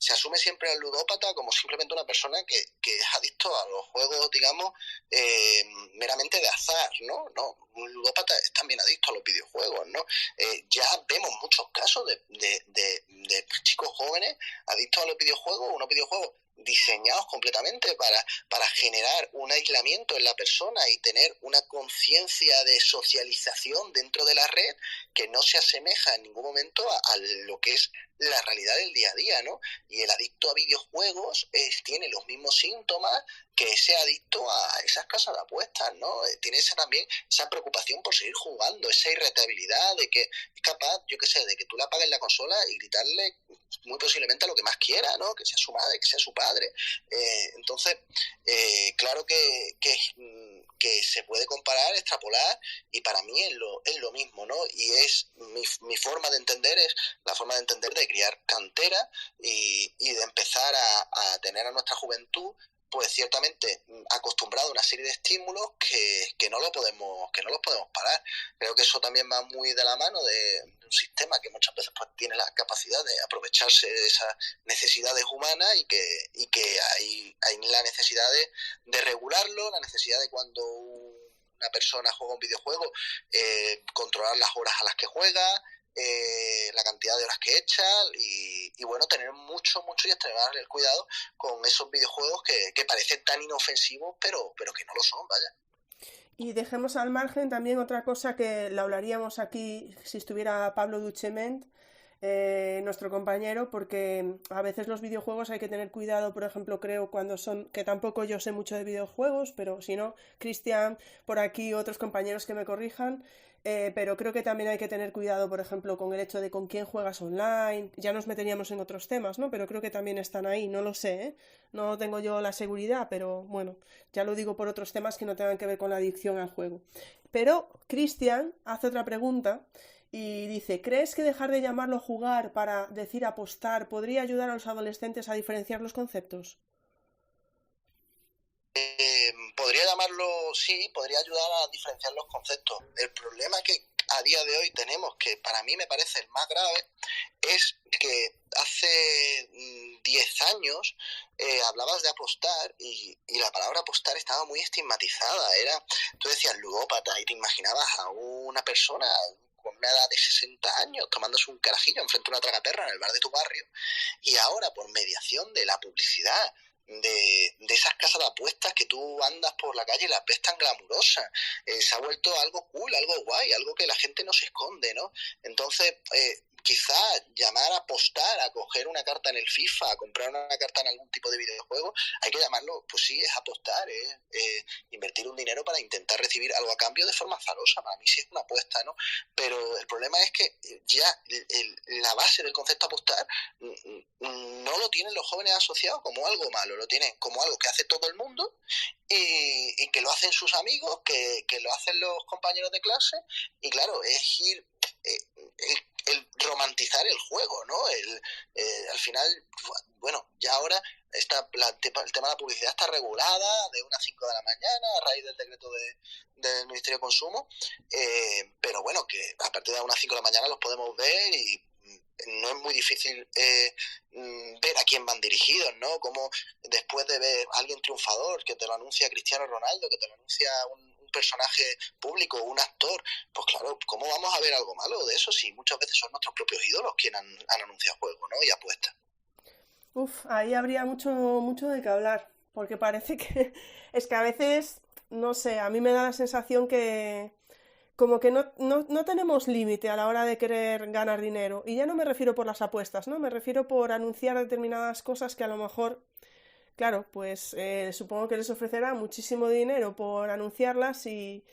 Speaker 2: se asume siempre al ludópata como simplemente una persona que es adicto a los juegos, digamos, meramente de azar, ¿no? No, un ludópata es también adicto a los videojuegos, ¿no? Ya vemos muchos casos de chicos jóvenes adictos a los videojuegos, unos videojuegos diseñados completamente para generar un aislamiento en la persona y tener una conciencia de socialización dentro de la red que no se asemeja en ningún momento a lo que es la realidad del día a día, ¿no? Y el adicto a videojuegos tiene los mismos síntomas que ese adicto a esas casas de apuestas, ¿no? Tiene también esa preocupación por seguir jugando, esa irritabilidad de que es capaz, yo qué sé, de que tú le apagues la consola y gritarle muy posiblemente a lo que más quiera, ¿no? Que sea su madre, que sea su padre. Entonces, claro que se puede comparar, extrapolar, y para mí es lo mismo, ¿no? Y es mi forma de entender, es la forma de entender de criar cantera y de empezar a tener a nuestra juventud pues ciertamente acostumbrado a una serie de estímulos que no los podemos parar. Creo que eso también va muy de la mano de un sistema que muchas veces pues tiene la capacidad de aprovecharse de esas necesidades humanas y que hay la necesidad de regularlo, la necesidad de cuando una persona juega un videojuego, controlar las horas a las que juega, la cantidad de horas que echa y bueno, tener mucho y extremar el cuidado con esos videojuegos que parecen tan inofensivos pero que no lo son, vaya.
Speaker 1: Y dejemos al margen también otra cosa que la hablaríamos aquí si estuviera Pablo Duchement, nuestro compañero, porque a veces los videojuegos hay que tener cuidado, por ejemplo, creo cuando son, que tampoco yo sé mucho de videojuegos, pero si no, Cristian, por aquí otros compañeros que me corrijan, pero creo que también hay que tener cuidado, por ejemplo, con el hecho de con quién juegas online, ya nos meteríamos en otros temas, ¿no? Pero creo que también están ahí, no lo sé, ¿eh? No tengo yo la seguridad, pero bueno, ya lo digo por otros temas que no tengan que ver con la adicción al juego. Pero Cristian hace otra pregunta y dice, ¿crees que dejar de llamarlo jugar para decir apostar podría ayudar a los adolescentes a diferenciar los conceptos?
Speaker 2: Podría llamarlo, sí, podría ayudar a diferenciar los conceptos. El problema que a día de hoy tenemos, que para mí me parece el más grave, es que hace 10 años hablabas de apostar y la palabra apostar estaba muy estigmatizada. Tú decías ludópata y te imaginabas a una persona con una edad de 60 años tomándose un carajillo enfrente de una tragaperra en el bar de tu barrio, y ahora por mediación de la publicidad de esas casas de apuestas que tú andas por la calle y las ves tan glamurosas, se ha vuelto algo cool, algo guay, algo que la gente no se esconde, ¿no? Entonces, quizá llamar a apostar, a coger una carta en el FIFA, a comprar una carta en algún tipo de videojuego, hay que llamarlo, pues sí, es apostar, es invertir un dinero para intentar recibir algo a cambio de forma azarosa. Para mí sí es una apuesta, ¿no? Pero el problema es que ya la base del concepto apostar no lo tienen los jóvenes asociados como algo malo, lo tienen como algo que hace todo el mundo y que lo hacen sus amigos, que lo hacen los compañeros de clase, y claro, es ir el romantizar el juego, ¿no? Al final, bueno, ya ahora el tema de la publicidad está regulada de unas 5 de la mañana a raíz del decreto del Ministerio de Consumo, pero bueno, que a partir de unas 5 de la mañana los podemos ver y no es muy difícil ver a quién van dirigidos, ¿no? Como después de ver a alguien triunfador, que te lo anuncia Cristiano Ronaldo, que te lo anuncia un personaje público, un actor, pues claro, ¿cómo vamos a ver algo malo de eso si muchas veces son nuestros propios ídolos quienes han anunciado juegos, ¿no? Y apuestas.
Speaker 1: Uf, ahí habría mucho de qué hablar, porque parece que es que a veces, no sé, a mí me da la sensación que como que no tenemos límite a la hora de querer ganar dinero. Y ya no me refiero por las apuestas, ¿no? Me refiero por anunciar determinadas cosas que a lo mejor, claro, pues supongo que les ofrecerá muchísimo dinero por anunciarlas y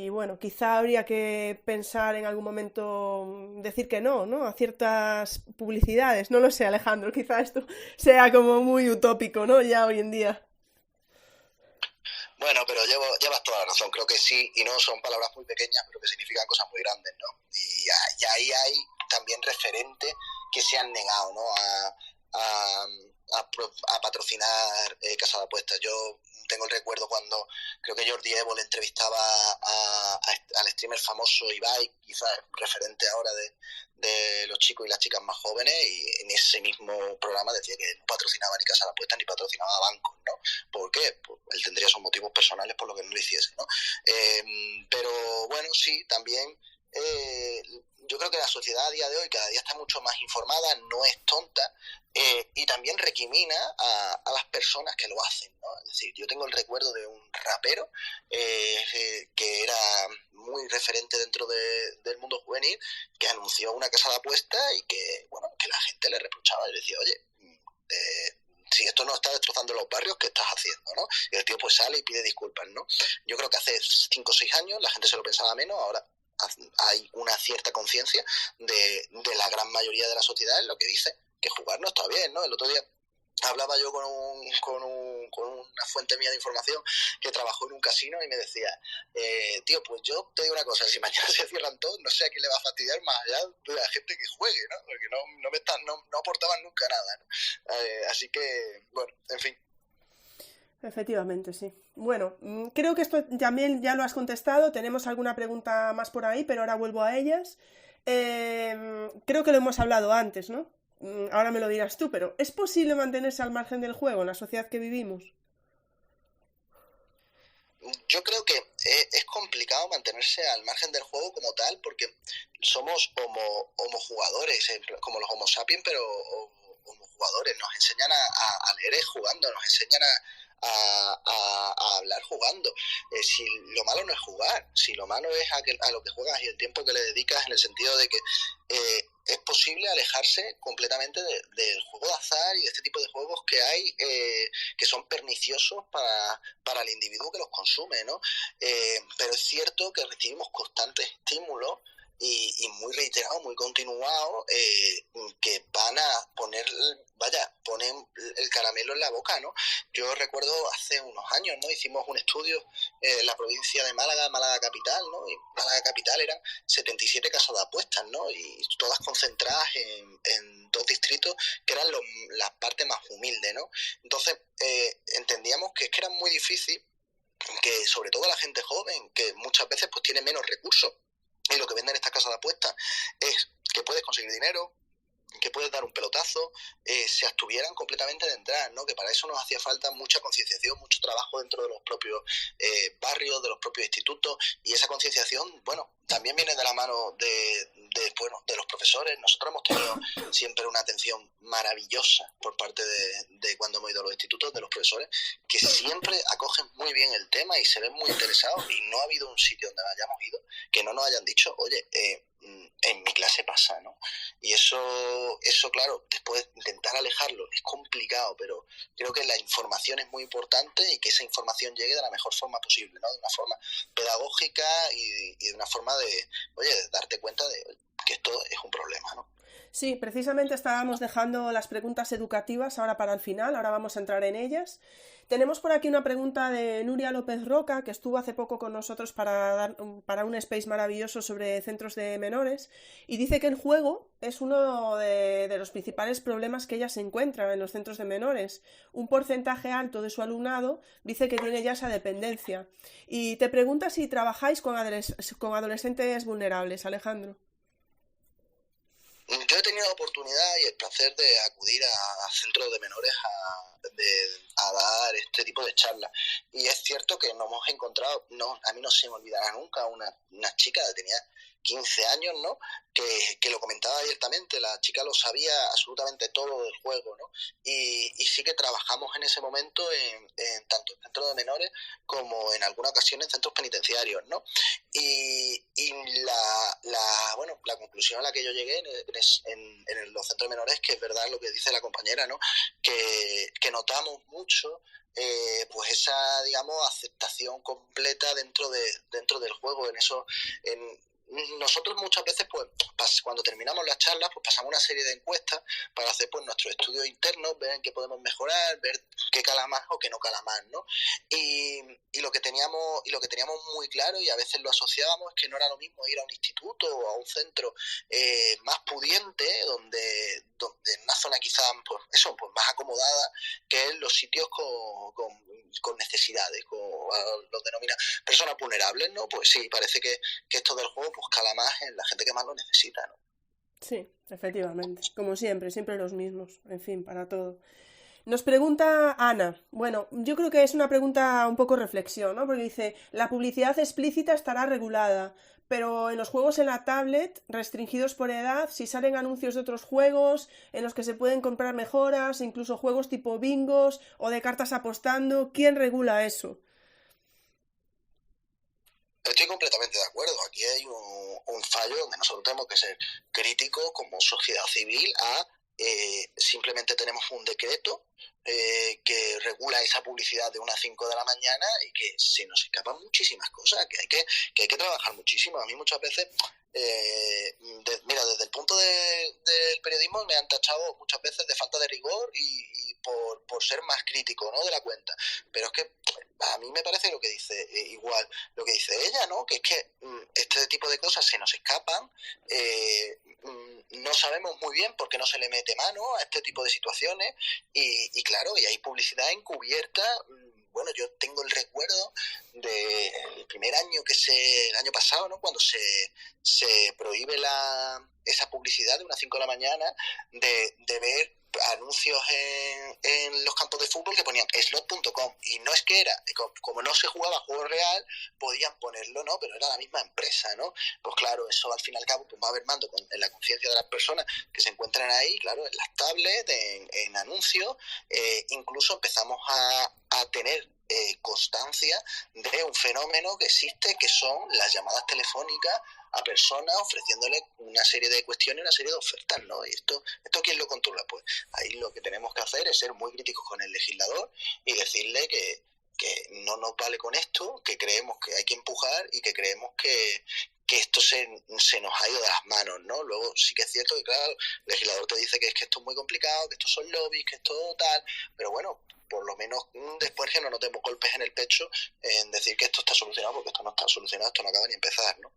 Speaker 1: bueno, quizá habría que pensar en algún momento decir que no, ¿no? A ciertas publicidades. No lo sé, Alejandro, quizá esto sea como muy utópico, ¿no? Ya hoy en día.
Speaker 2: Bueno, pero llevas toda la razón, creo que sí, y no son palabras muy pequeñas, pero que significan cosas muy grandes, ¿no? Y ahí hay también referentes que se han negado, ¿no? a patrocinar Casa de Apuestas. Yo tengo el recuerdo cuando creo que Jordi Evo le entrevistaba al streamer famoso Ibai, quizás referente ahora de los chicos y las chicas más jóvenes, y en ese mismo programa decía que no patrocinaba ni Casa de Apuestas ni patrocinaba bancos, ¿no? ¿Por qué? Pues él tendría sus motivos personales por lo que no lo hiciese, ¿no? Pero bueno, sí, también yo creo que la sociedad a día de hoy cada día está mucho más informada, no es tonta, y también recrimina a las personas que lo hacen, ¿no? Es decir, yo tengo el recuerdo de un rapero que era muy referente dentro del mundo juvenil, que anunció una casa de apuestas y que, bueno, que la gente le reprochaba y decía, oye, si esto no está destrozando los barrios, ¿qué estás haciendo, no? Y el tío pues sale y pide disculpas, ¿no? Yo creo que hace 5 o 6 años la gente se lo pensaba menos, ahora hay una cierta conciencia de la gran mayoría de la sociedad en lo que dice que jugar no está bien, ¿no? El otro día hablaba yo con una fuente mía de información que trabajó en un casino y me decía, tío, pues yo te digo una cosa, si mañana se cierran todos, no sé a quién le va a fastidiar más allá de la gente que juegue, ¿no? Porque no aportaban nunca nada, ¿no? Así que, bueno, en fin.
Speaker 1: Efectivamente, sí. Bueno, creo que esto también ya lo has contestado. Tenemos alguna pregunta más por ahí, pero ahora vuelvo a ellas. Creo que lo hemos hablado antes, ¿no? Ahora me lo dirás tú, pero ¿es posible mantenerse al margen del juego en la sociedad que vivimos?
Speaker 2: Yo creo que es complicado mantenerse al margen del juego como tal, porque somos homo jugadores, como los homo sapiens, pero homo jugadores. Nos enseñan a leer jugando, nos enseñan a hablar jugando. Si lo malo no es jugar, si lo malo es a lo que juegas y el tiempo que le dedicas, en el sentido de que es posible alejarse completamente del juego de azar y de este tipo de juegos que hay, que son perniciosos para el individuo que los consume, ¿no? Pero es cierto que recibimos constantes estímulos y muy reiterados, muy continuados, que van a ponen el caramelo en la boca, ¿no? Yo recuerdo hace unos años, ¿no? Hicimos un estudio en la provincia de Málaga capital, ¿no? Y Málaga capital eran 77 casas de apuestas, ¿no? Y todas concentradas en 2 distritos que eran la parte más humilde, ¿no? Entonces, entendíamos que es que era muy difícil que, sobre todo la gente joven, que muchas veces pues tiene menos recursos, y lo que venden estas casas de apuestas es que puedes conseguir dinero, que puedes dar un pelotazo, se abstuvieran completamente de entrar, ¿no? Que para eso nos hacía falta mucha concienciación, mucho trabajo dentro de los propios barrios, de los propios institutos, y esa concienciación, bueno, también viene de la mano de los profesores. Nosotros hemos tenido siempre una atención maravillosa por parte de cuando hemos ido a los institutos, de los profesores, que siempre acogen muy bien el tema y se ven muy interesados, y no ha habido un sitio donde hayamos ido que no nos hayan dicho, oye, en mi clase pasa, ¿no? Y eso, claro, después intentar alejarlo es complicado, pero creo que la información es muy importante y que esa información llegue de la mejor forma posible, ¿no? De una forma pedagógica y de una forma de darte cuenta de que esto es un problema, ¿no?
Speaker 1: Sí, precisamente estábamos dejando las preguntas educativas ahora para el final, ahora vamos a entrar en ellas. Tenemos por aquí una pregunta de Nuria López Roca, que estuvo hace poco con nosotros para un space maravilloso sobre centros de menores, y dice que el juego es uno de los principales problemas que ella se encuentra en los centros de menores. Un porcentaje alto de su alumnado dice que tiene ya esa dependencia. Y te pregunta si trabajáis con adolescentes vulnerables, Alejandro.
Speaker 2: Yo he tenido la oportunidad y el placer de acudir a centros de menores a dar este tipo de charlas, y es cierto que nos hemos encontrado, a mí no se me olvidará nunca, una chica que tenía 15 años, ¿no? Que lo comentaba abiertamente, la chica lo sabía absolutamente todo del juego, ¿no? Y sí que trabajamos en ese momento en tanto en centros de menores como en alguna ocasión en centros penitenciarios, ¿no? Y la conclusión a la que yo llegué en los centros de menores es que es verdad lo que dice la compañera, ¿no? Que notamos mucho pues esa, digamos, aceptación completa dentro del juego, nosotros muchas veces, pues, cuando terminamos las charlas, pues pasamos una serie de encuestas para hacer pues nuestros estudios internos, ver en qué podemos mejorar, ver qué cala más o qué no cala más, ¿no? Y lo que teníamos muy claro, y a veces lo asociábamos, es que no era lo mismo ir a un instituto o a un centro más pudiente, donde en una zona quizás pues más acomodada, que en los sitios con necesidades, los denomina personas vulnerables, ¿no? Pues sí, parece que esto del juego pues cala más en la gente que más lo necesita, ¿no?
Speaker 1: Sí, efectivamente, como siempre, siempre los mismos, en fin, para todo. Nos pregunta Ana, bueno, yo creo que es una pregunta un poco reflexión, ¿no? Porque dice, la publicidad explícita estará regulada, pero en los juegos en la tablet, restringidos por edad, si salen anuncios de otros juegos en los que se pueden comprar mejoras, incluso juegos tipo bingos o de cartas apostando, ¿quién regula eso?
Speaker 2: Estoy completamente de acuerdo. Aquí hay un fallo donde nosotros tenemos que ser críticos como sociedad civil a simplemente tenemos un decreto que regula esa publicidad de unas 5 de la mañana y que se nos escapan muchísimas cosas, que hay que trabajar muchísimo. A mí muchas veces, mira, desde el punto del periodismo me han tachado muchas veces de falta de rigor y por ser más crítico, ¿no?, de la cuenta. Pero es que a mí me parece lo que dice igual lo que dice ella, ¿no?, que es que este tipo de cosas se nos escapan, no sabemos muy bien por qué no se le mete mano a este tipo de situaciones y claro, y hay publicidad encubierta. Bueno, yo tengo el recuerdo del primer año el año pasado, ¿no?, cuando se prohíbe esa publicidad de unas 5 de la mañana, de ver anuncios en los campos de fútbol que ponían slot.com, y no es que era, como no se jugaba a juego real, podían ponerlo, ¿no?, pero era la misma empresa, ¿no? Pues claro, eso al fin y al cabo pues va mermando en la conciencia de las personas que se encuentran ahí, claro, en las tablets, en anuncios, incluso empezamos a tener constancia de un fenómeno que existe, que son las llamadas telefónicas a personas ofreciéndole una serie de cuestiones, una serie de ofertas, ¿no? Y esto ¿quién lo controla? Pues ahí lo que tenemos que hacer es ser muy críticos con el legislador y decirle que no nos vale con esto, que creemos que hay que empujar y que creemos que esto se nos ha ido de las manos, ¿no? Luego sí que es cierto que, claro, el legislador te dice que es que esto es muy complicado, que estos son lobbies, que esto tal, pero bueno, por lo menos después que no nos demos golpes en el pecho en decir que esto está solucionado, porque esto no está solucionado, esto no acaba ni empezar, ¿no?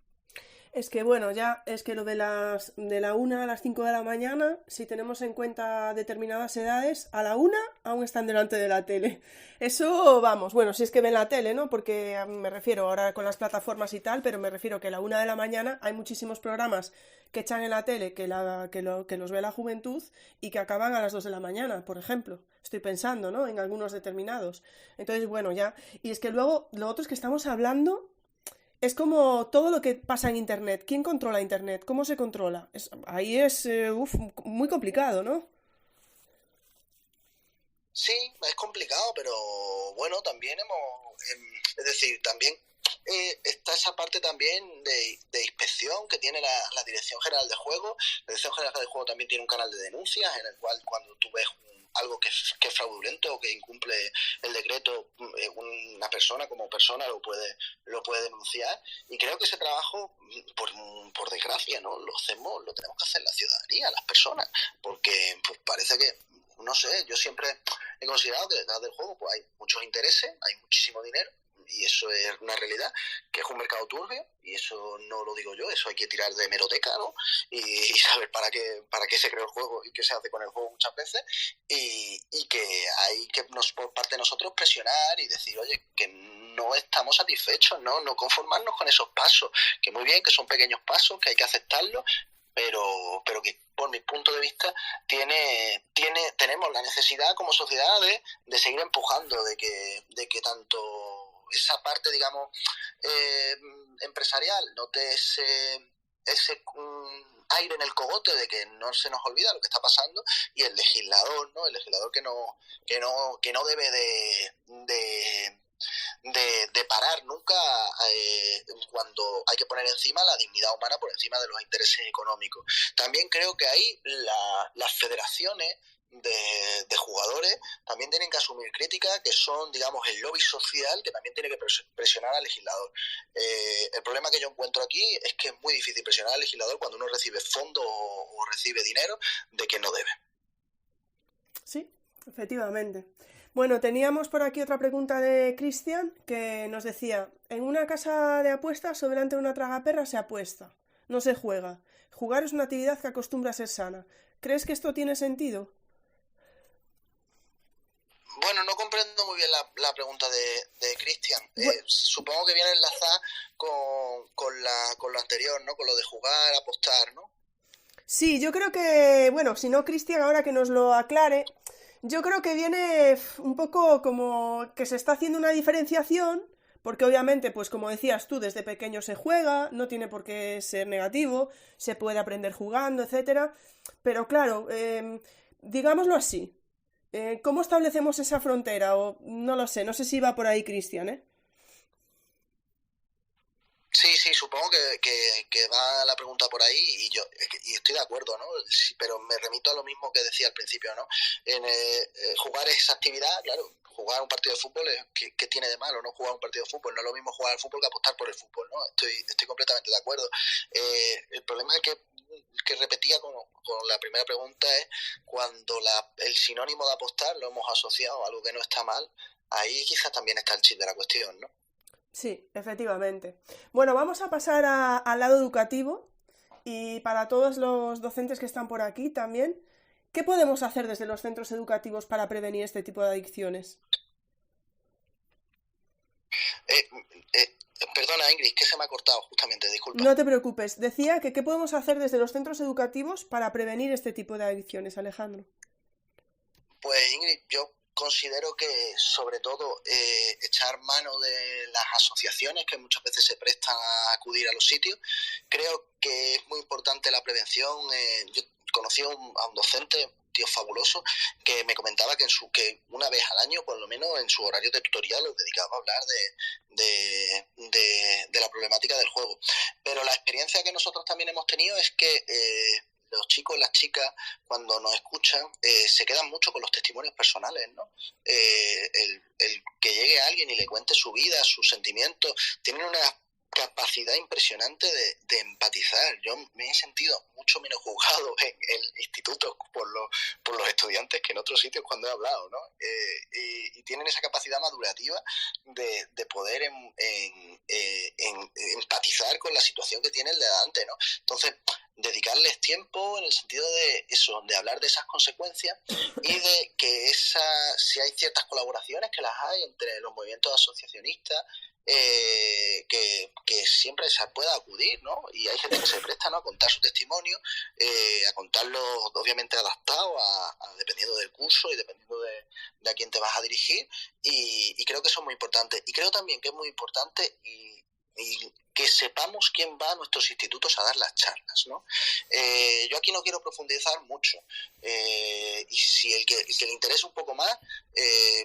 Speaker 1: Es que bueno, ya es que lo de de la 1 a las 5 de la mañana, si tenemos en cuenta determinadas edades, a la 1 aún están delante de la tele. Eso, vamos, bueno, si es que ven la tele, ¿no? Porque me refiero ahora con las plataformas y tal, pero me refiero que a la 1 de la mañana hay muchísimos programas que echan en la tele que los ve la juventud y que acaban a las 2 de la mañana, por ejemplo. Estoy pensando, ¿no?, en algunos determinados. Entonces, bueno, ya. Y es que luego, lo otro es que estamos hablando. Es como todo lo que pasa en Internet. ¿Quién controla Internet? ¿Cómo se controla? Ahí es muy complicado, ¿no?
Speaker 2: Sí, es complicado, pero bueno, también es decir, también está esa parte también de inspección que tiene la Dirección General de Juego. La Dirección General de Juego también tiene un canal de denuncias en el cual cuando tú ves algo que es fraudulento o que incumple el decreto, una persona como persona lo puede denunciar, y creo que ese trabajo, por desgracia, no lo tenemos que hacer la ciudadanía, las personas, porque pues parece que, no sé, yo siempre he considerado que detrás del juego pues hay muchos intereses, hay muchísimo dinero, y eso es una realidad, que es un mercado turbio, y eso no lo digo yo, eso hay que tirar de hemeroteca, ¿no?, y saber para qué se creó el juego y qué se hace con el juego muchas veces, y que hay que por parte de nosotros presionar y decir, oye, que no estamos satisfechos, no conformarnos con esos pasos, que muy bien, que son pequeños pasos, que hay que aceptarlos, pero que por mi punto de vista tenemos la necesidad como sociedad de seguir empujando, de que tanto esa parte, digamos, empresarial note ese aire en el cogote de que no se nos olvida lo que está pasando, y el legislador, ¿no?, el legislador que no debe de parar nunca cuando hay que poner encima la dignidad humana por encima de los intereses económicos. También creo que ahí las federaciones de jugadores también tienen que asumir críticas que son, digamos, el lobby social que también tiene que presionar al legislador. El problema que yo encuentro aquí es que es muy difícil presionar al legislador cuando uno recibe fondos o recibe dinero de que no debe.
Speaker 1: Sí, efectivamente. Bueno, teníamos por aquí otra pregunta de Cristian que nos decía, en una casa de apuestas o delante de una tragaperra se apuesta, no se juega. Jugar es una actividad que acostumbra a ser sana. ¿Crees que esto tiene sentido?
Speaker 2: Bueno, no comprendo muy bien la pregunta de Cristian.
Speaker 1: Bu-
Speaker 2: Supongo que viene enlazada con lo anterior, ¿no? Con lo de jugar, apostar, ¿no?
Speaker 1: Sí, yo creo que, bueno, si no, Cristian, ahora que nos lo aclare, yo creo que viene un poco como que se está haciendo una diferenciación, porque obviamente, pues como decías tú, desde pequeño se juega, no tiene por qué ser negativo, se puede aprender jugando, etcétera, pero claro, digámoslo así, ¿cómo establecemos esa frontera? O no lo sé, no sé si va por ahí, Cristian, ¿eh?
Speaker 2: Sí, sí, supongo que va la pregunta por ahí y estoy de acuerdo, ¿no? Sí, pero me remito a lo mismo que decía al principio, ¿no? Jugar esa actividad, claro, jugar un partido de fútbol, ¿qué tiene de malo, no? Jugar un partido de fútbol, no es lo mismo jugar al fútbol que apostar por el fútbol, ¿no? Estoy completamente de acuerdo. El problema es que repetía con la primera pregunta es cuando el sinónimo de apostar lo hemos asociado a algo que no está mal, ahí quizás también está el chip de la cuestión, ¿no?
Speaker 1: Sí, efectivamente. Bueno, vamos a pasar al lado educativo y para todos los docentes que están por aquí también, ¿qué podemos hacer desde los centros educativos para prevenir este tipo de adicciones?
Speaker 2: Eh, Perdona, Ingrid, que se me ha cortado justamente, disculpa.
Speaker 1: No te preocupes, decía que ¿qué podemos hacer desde los centros educativos para prevenir este tipo de adicciones, Alejandro?
Speaker 2: Pues Ingrid, yo considero que sobre todo echar mano de las asociaciones que muchas veces se prestan a acudir a los sitios. Creo que es muy importante la prevención. Yo conocí a un docente, tío fabuloso, que me comentaba que una vez al año, por lo menos en su horario de tutoría, lo dedicaba a hablar de la problemática del juego. Pero la experiencia que nosotros también hemos tenido es que los chicos, las chicas, cuando nos escuchan, se quedan mucho con los testimonios personales, ¿no? El que llegue alguien y le cuente su vida, sus sentimientos, tienen una capacidad impresionante de empatizar. Yo me he sentido mucho menos juzgado en el instituto por los estudiantes que en otros sitios cuando he hablado, ¿no? Y tienen esa capacidad madurativa de poder empatizar con la situación que tiene el de delante, ¿no? Entonces, dedicarles tiempo en el sentido de eso, de hablar de esas consecuencias y de que si hay ciertas colaboraciones, que las hay entre los movimientos asociacionistas, que siempre se pueda acudir, ¿no? Y hay gente que se presta, ¿no?, a contar su testimonio, a contarlo obviamente adaptado dependiendo del curso y dependiendo de a quién te vas a dirigir, y creo que eso es muy importante. Y creo también que es muy importante y que sepamos quién va a nuestros institutos a dar las charlas, ¿no? Yo aquí no quiero profundizar mucho, y si el que le interese un poco más,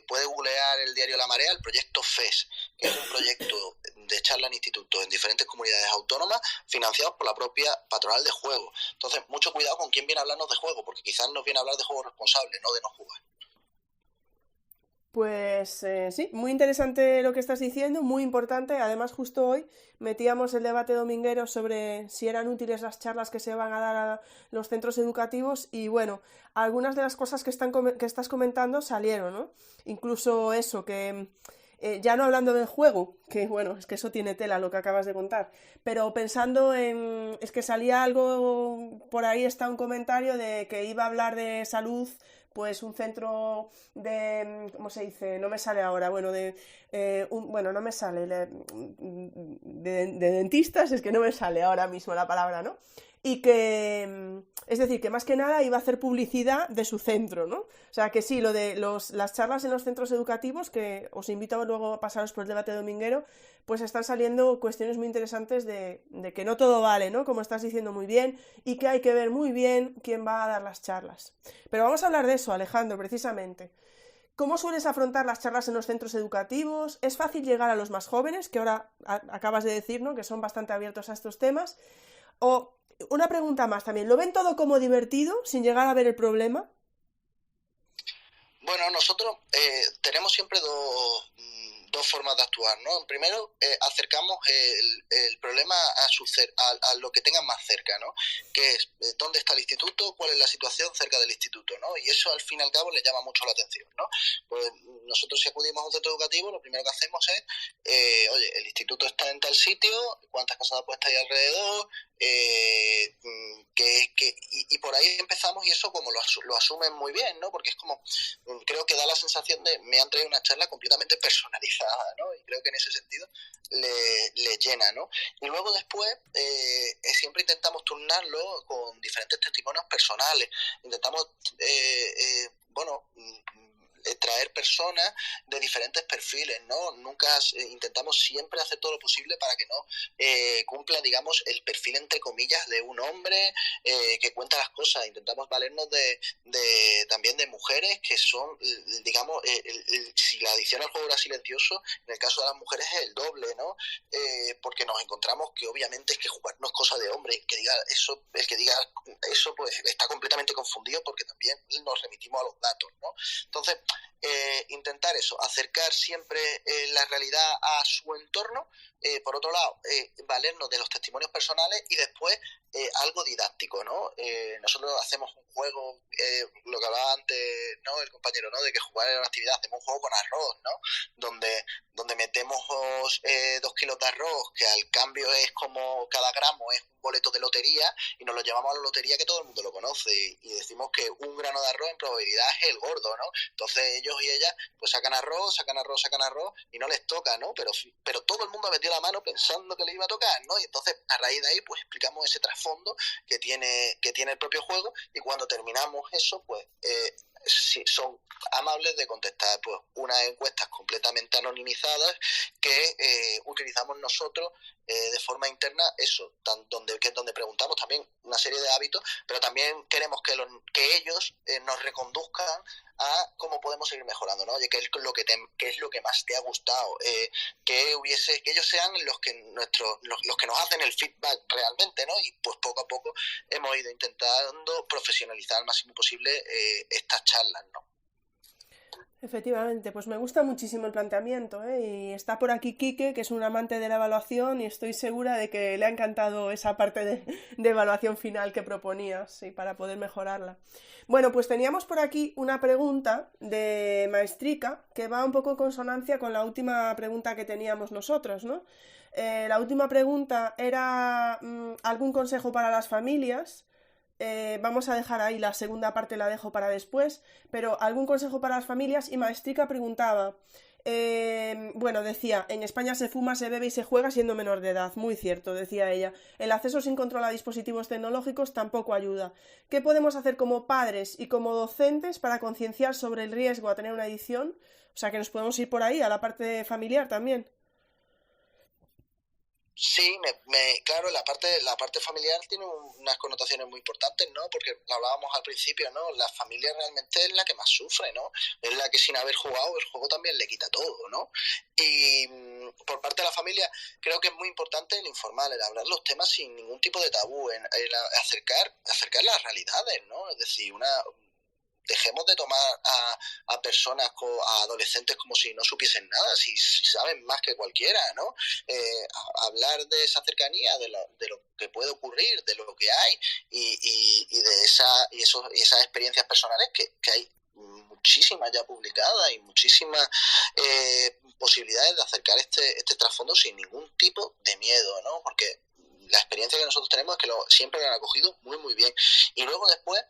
Speaker 2: puede googlear el diario La Marea, el proyecto FES, que es un proyecto de charla en institutos en diferentes comunidades autónomas financiados por la propia patronal de juego. Entonces, mucho cuidado con quién viene a hablarnos de juego, porque quizás nos viene a hablar de juego responsable, no de no jugar.
Speaker 1: Pues sí, muy interesante lo que estás diciendo, muy importante. Además, justo hoy metíamos el debate dominguero sobre si eran útiles las charlas que se van a dar a los centros educativos y bueno, algunas de las cosas que estás comentando salieron, ¿no? Incluso eso, que ya no hablando del juego, que bueno, es que eso tiene tela lo que acabas de contar, pero pensando en, es que salía algo, por ahí está un comentario de que iba a hablar de salud, pues un centro de, ¿cómo se dice? No me sale ahora, bueno, bueno, no me sale, de dentistas, es que no me sale ahora mismo la palabra, ¿no? Y que, es decir, que más que nada iba a hacer publicidad de su centro, ¿no? O sea, que sí, lo de las charlas en los centros educativos, que os invito luego a pasaros por el debate dominguero, pues están saliendo cuestiones muy interesantes de que no todo vale, ¿no? Como estás diciendo muy bien, y que hay que ver muy bien quién va a dar las charlas. Pero vamos a hablar de eso, Alejandro, precisamente. ¿Cómo sueles afrontar las charlas en los centros educativos? ¿Es fácil llegar a los más jóvenes, que ahora acabas de decir, ¿no?, que son bastante abiertos a estos temas? O una pregunta más también, ¿lo ven todo como divertido sin llegar a ver el problema?
Speaker 2: Bueno, nosotros tenemos siempre dos formas de actuar, ¿no? Primero, acercamos el problema a lo que tengan más cerca, ¿no? Que es dónde está el instituto, cuál es la situación cerca del instituto, ¿no? Y eso al fin y al cabo les llama mucho la atención, ¿no? Pues nosotros si acudimos a un centro educativo, lo primero que hacemos es, oye, el instituto está en tal sitio, cuántas casas de apuestas hay alrededor, y por ahí empezamos, y eso como lo asumen muy bien, ¿no? Porque es como, creo que da la sensación de me han traído una charla completamente personalizada, ¿no? Y creo que en ese sentido le llena, ¿no? Y luego después siempre intentamos turnarlo con diferentes testimonios personales, intentamos, bueno, traer personas de diferentes perfiles, ¿no? Nunca intentamos siempre hacer todo lo posible para que no cumpla, digamos, el perfil entre comillas de un hombre que cuenta las cosas. Intentamos valernos también de mujeres que son, digamos, si la adicción al juego era silencioso, en el caso de las mujeres es el doble, ¿no? Porque nos encontramos que obviamente es que jugar no es cosa de hombre, el que diga eso pues está completamente confundido, porque también nos remitimos a los datos, ¿no? Entonces, intentar eso, acercar siempre la realidad a su entorno, por otro lado, valernos de los testimonios personales, y después algo didáctico, ¿no? Nosotros hacemos un juego, lo que hablaba antes, ¿no? El compañero, ¿no? De que jugar era una actividad, hacemos un juego con arroz, ¿no? Donde metemos 2 kilos de arroz, que al cambio es como cada gramo es un boleto de lotería, y nos lo llevamos a la lotería, que todo el mundo lo conoce, y decimos que un grano de arroz en probabilidad es el gordo, ¿no? Entonces ellos y ellas pues sacan arroz, y no les toca, ¿no? Pero todo el mundo metió la mano pensando que le iba a tocar, ¿no? Y entonces a raíz de ahí pues explicamos ese trasfondo que tiene el propio juego, y cuando terminamos eso pues sí, son amables de contestar pues unas encuestas completamente anonimizadas que utilizamos nosotros de forma interna, eso, que es donde preguntamos también una serie de hábitos, pero también queremos que ellos nos reconduzcan a cómo podemos seguir mejorando, ¿no? Oye, ¿qué es lo que más te ha gustado? Que ellos sean los que nos hacen el feedback realmente, ¿no? Y pues poco a poco hemos ido intentando profesionalizar al máximo posible estas charlas, ¿no?
Speaker 1: Efectivamente, pues me gusta muchísimo el planteamiento, ¿eh? Y está por aquí Quique, que es un amante de la evaluación, y estoy segura de que le ha encantado esa parte de evaluación final que proponías, y para poder mejorarla. Bueno, pues teníamos por aquí una pregunta de Maestrica que va un poco en consonancia con la última pregunta que teníamos nosotros, ¿no? La última pregunta era algún consejo para las familias. Vamos a dejar ahí la segunda parte, la dejo para después, pero algún consejo para las familias. Y Maestrica preguntaba, bueno, decía, en España se fuma, se bebe y se juega siendo menor de edad, muy cierto, decía ella. El acceso sin control a dispositivos tecnológicos tampoco ayuda. ¿Qué podemos hacer como padres y como docentes para concienciar sobre el riesgo a tener una adicción? O sea, que nos podemos ir por ahí, a la parte familiar también.
Speaker 2: Sí, claro, la parte familiar tiene unas connotaciones muy importantes, ¿no? Porque lo hablábamos al principio, ¿no? La familia realmente es la que más sufre, ¿no? Es la que sin haber jugado el juego también le quita todo, ¿no? Y por parte de la familia creo que es muy importante el informar, el hablar los temas sin ningún tipo de tabú, el acercar las realidades, ¿no? Es decir, dejemos de tomar a personas, a adolescentes como si no supiesen nada, si saben más que cualquiera, ¿no? Hablar de esa cercanía, de lo que puede ocurrir, de lo que hay, y de esas experiencias personales que hay muchísimas ya publicadas, y muchísimas posibilidades de acercar este trasfondo sin ningún tipo de miedo, ¿no? Porque la experiencia que nosotros tenemos es que siempre lo han acogido muy muy bien. Y luego después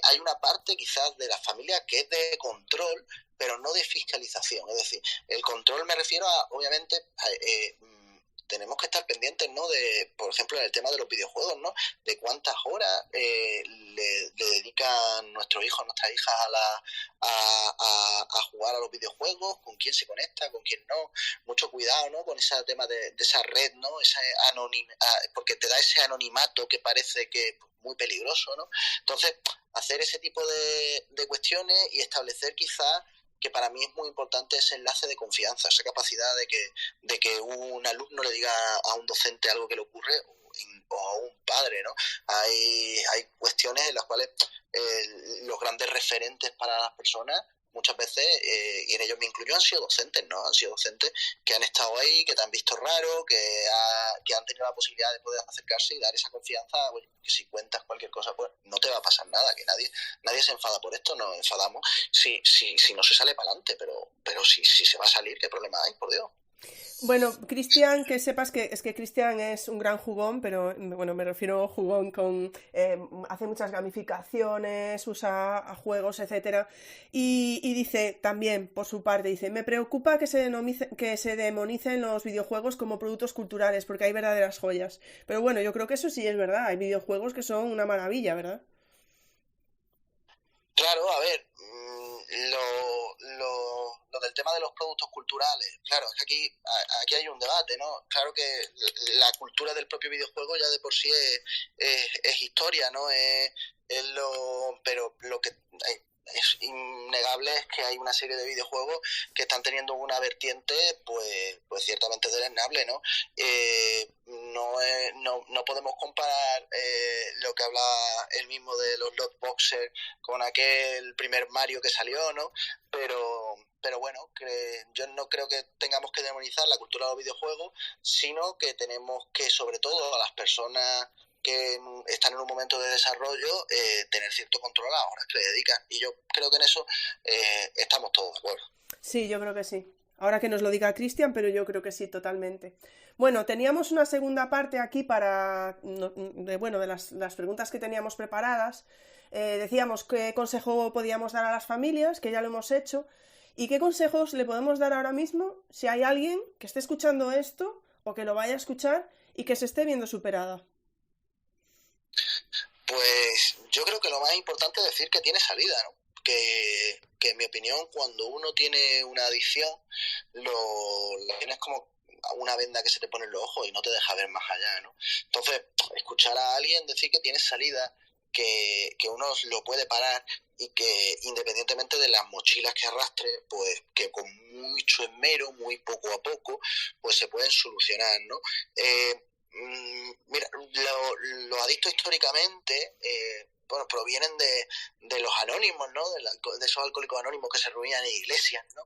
Speaker 2: hay una parte quizás de la familia que es de control, pero no de fiscalización. Es decir, el control me refiero a, obviamente, tenemos que estar pendientes, ¿no? Por ejemplo, en el tema de los videojuegos, ¿no? De cuántas horas le dedican nuestros hijos, nuestras hijas a jugar a los videojuegos, con quién se conecta, con quién no. Mucho cuidado, ¿no? Con ese tema de esa red, ¿no? Porque te da ese anonimato que parece que es muy peligroso, ¿no? Entonces, hacer ese tipo de cuestiones y establecer quizás, que para mí es muy importante, ese enlace de confianza, esa capacidad de que un alumno le diga a un docente algo que le ocurre, o a un padre, ¿no? Hay cuestiones en las cuales los grandes referentes para las personas muchas veces, y en ellos me incluyo, han sido docentes, ¿no? Han sido docentes que han estado ahí, que te han visto raro, que han tenido la posibilidad de poder acercarse y dar esa confianza, oye, que si cuentas cualquier cosa, pues no te va a pasar nada, que nadie se enfada por esto, nos enfadamos si no se sale para adelante, pero si se va a salir, ¿qué problema hay, por Dios?
Speaker 1: Bueno, Cristian, que sepas que es que Cristian es un gran jugón, pero bueno, me refiero a jugón con hace muchas gamificaciones, usa a juegos, etcétera, y dice también por su parte, dice, me preocupa que se demonicen los videojuegos como productos culturales, porque hay verdaderas joyas. Pero bueno, yo creo que eso sí es verdad, hay videojuegos que son una maravilla, ¿verdad?
Speaker 2: Claro, a ver, lo del tema de los productos culturales, claro, es que aquí hay un debate, ¿no? Claro que la cultura del propio videojuego ya de por sí es historia, ¿no? Pero lo que es innegable es que hay una serie de videojuegos que están teniendo una vertiente, pues ciertamente deleznable, ¿no? No podemos comparar lo que habla él mismo de los loot boxes con aquel primer Mario que salió, ¿no? Pero bueno, yo no creo que tengamos que demonizar la cultura de los videojuegos, sino que tenemos que, sobre todo a las personas que están en un momento de desarrollo, tener cierto control a las horas que le dedican. Y yo creo que en eso estamos todos de acuerdo.
Speaker 1: Sí, yo creo que sí. Ahora que nos lo diga Cristian, pero yo creo que sí, totalmente. Bueno, teníamos una segunda parte aquí de las preguntas que teníamos preparadas. Decíamos qué consejo podíamos dar a las familias, que ya lo hemos hecho, y qué consejos le podemos dar ahora mismo si hay alguien que esté escuchando esto o que lo vaya a escuchar y que se esté viendo superada.
Speaker 2: Pues yo creo que lo más importante es decir que tiene salida, ¿no? Que en mi opinión, cuando uno tiene una adicción, la tienes como una venda que se te pone en los ojos y no te deja ver más allá, ¿no? Entonces, escuchar a alguien decir que tiene salida, que uno lo puede parar y que independientemente de las mochilas que arrastre, pues que con mucho esmero, muy poco a poco, pues se pueden solucionar, ¿no? Mira, los adictos históricamente, bueno, provienen de los anónimos, ¿no? De esos alcohólicos anónimos que se reunían en iglesias, ¿no?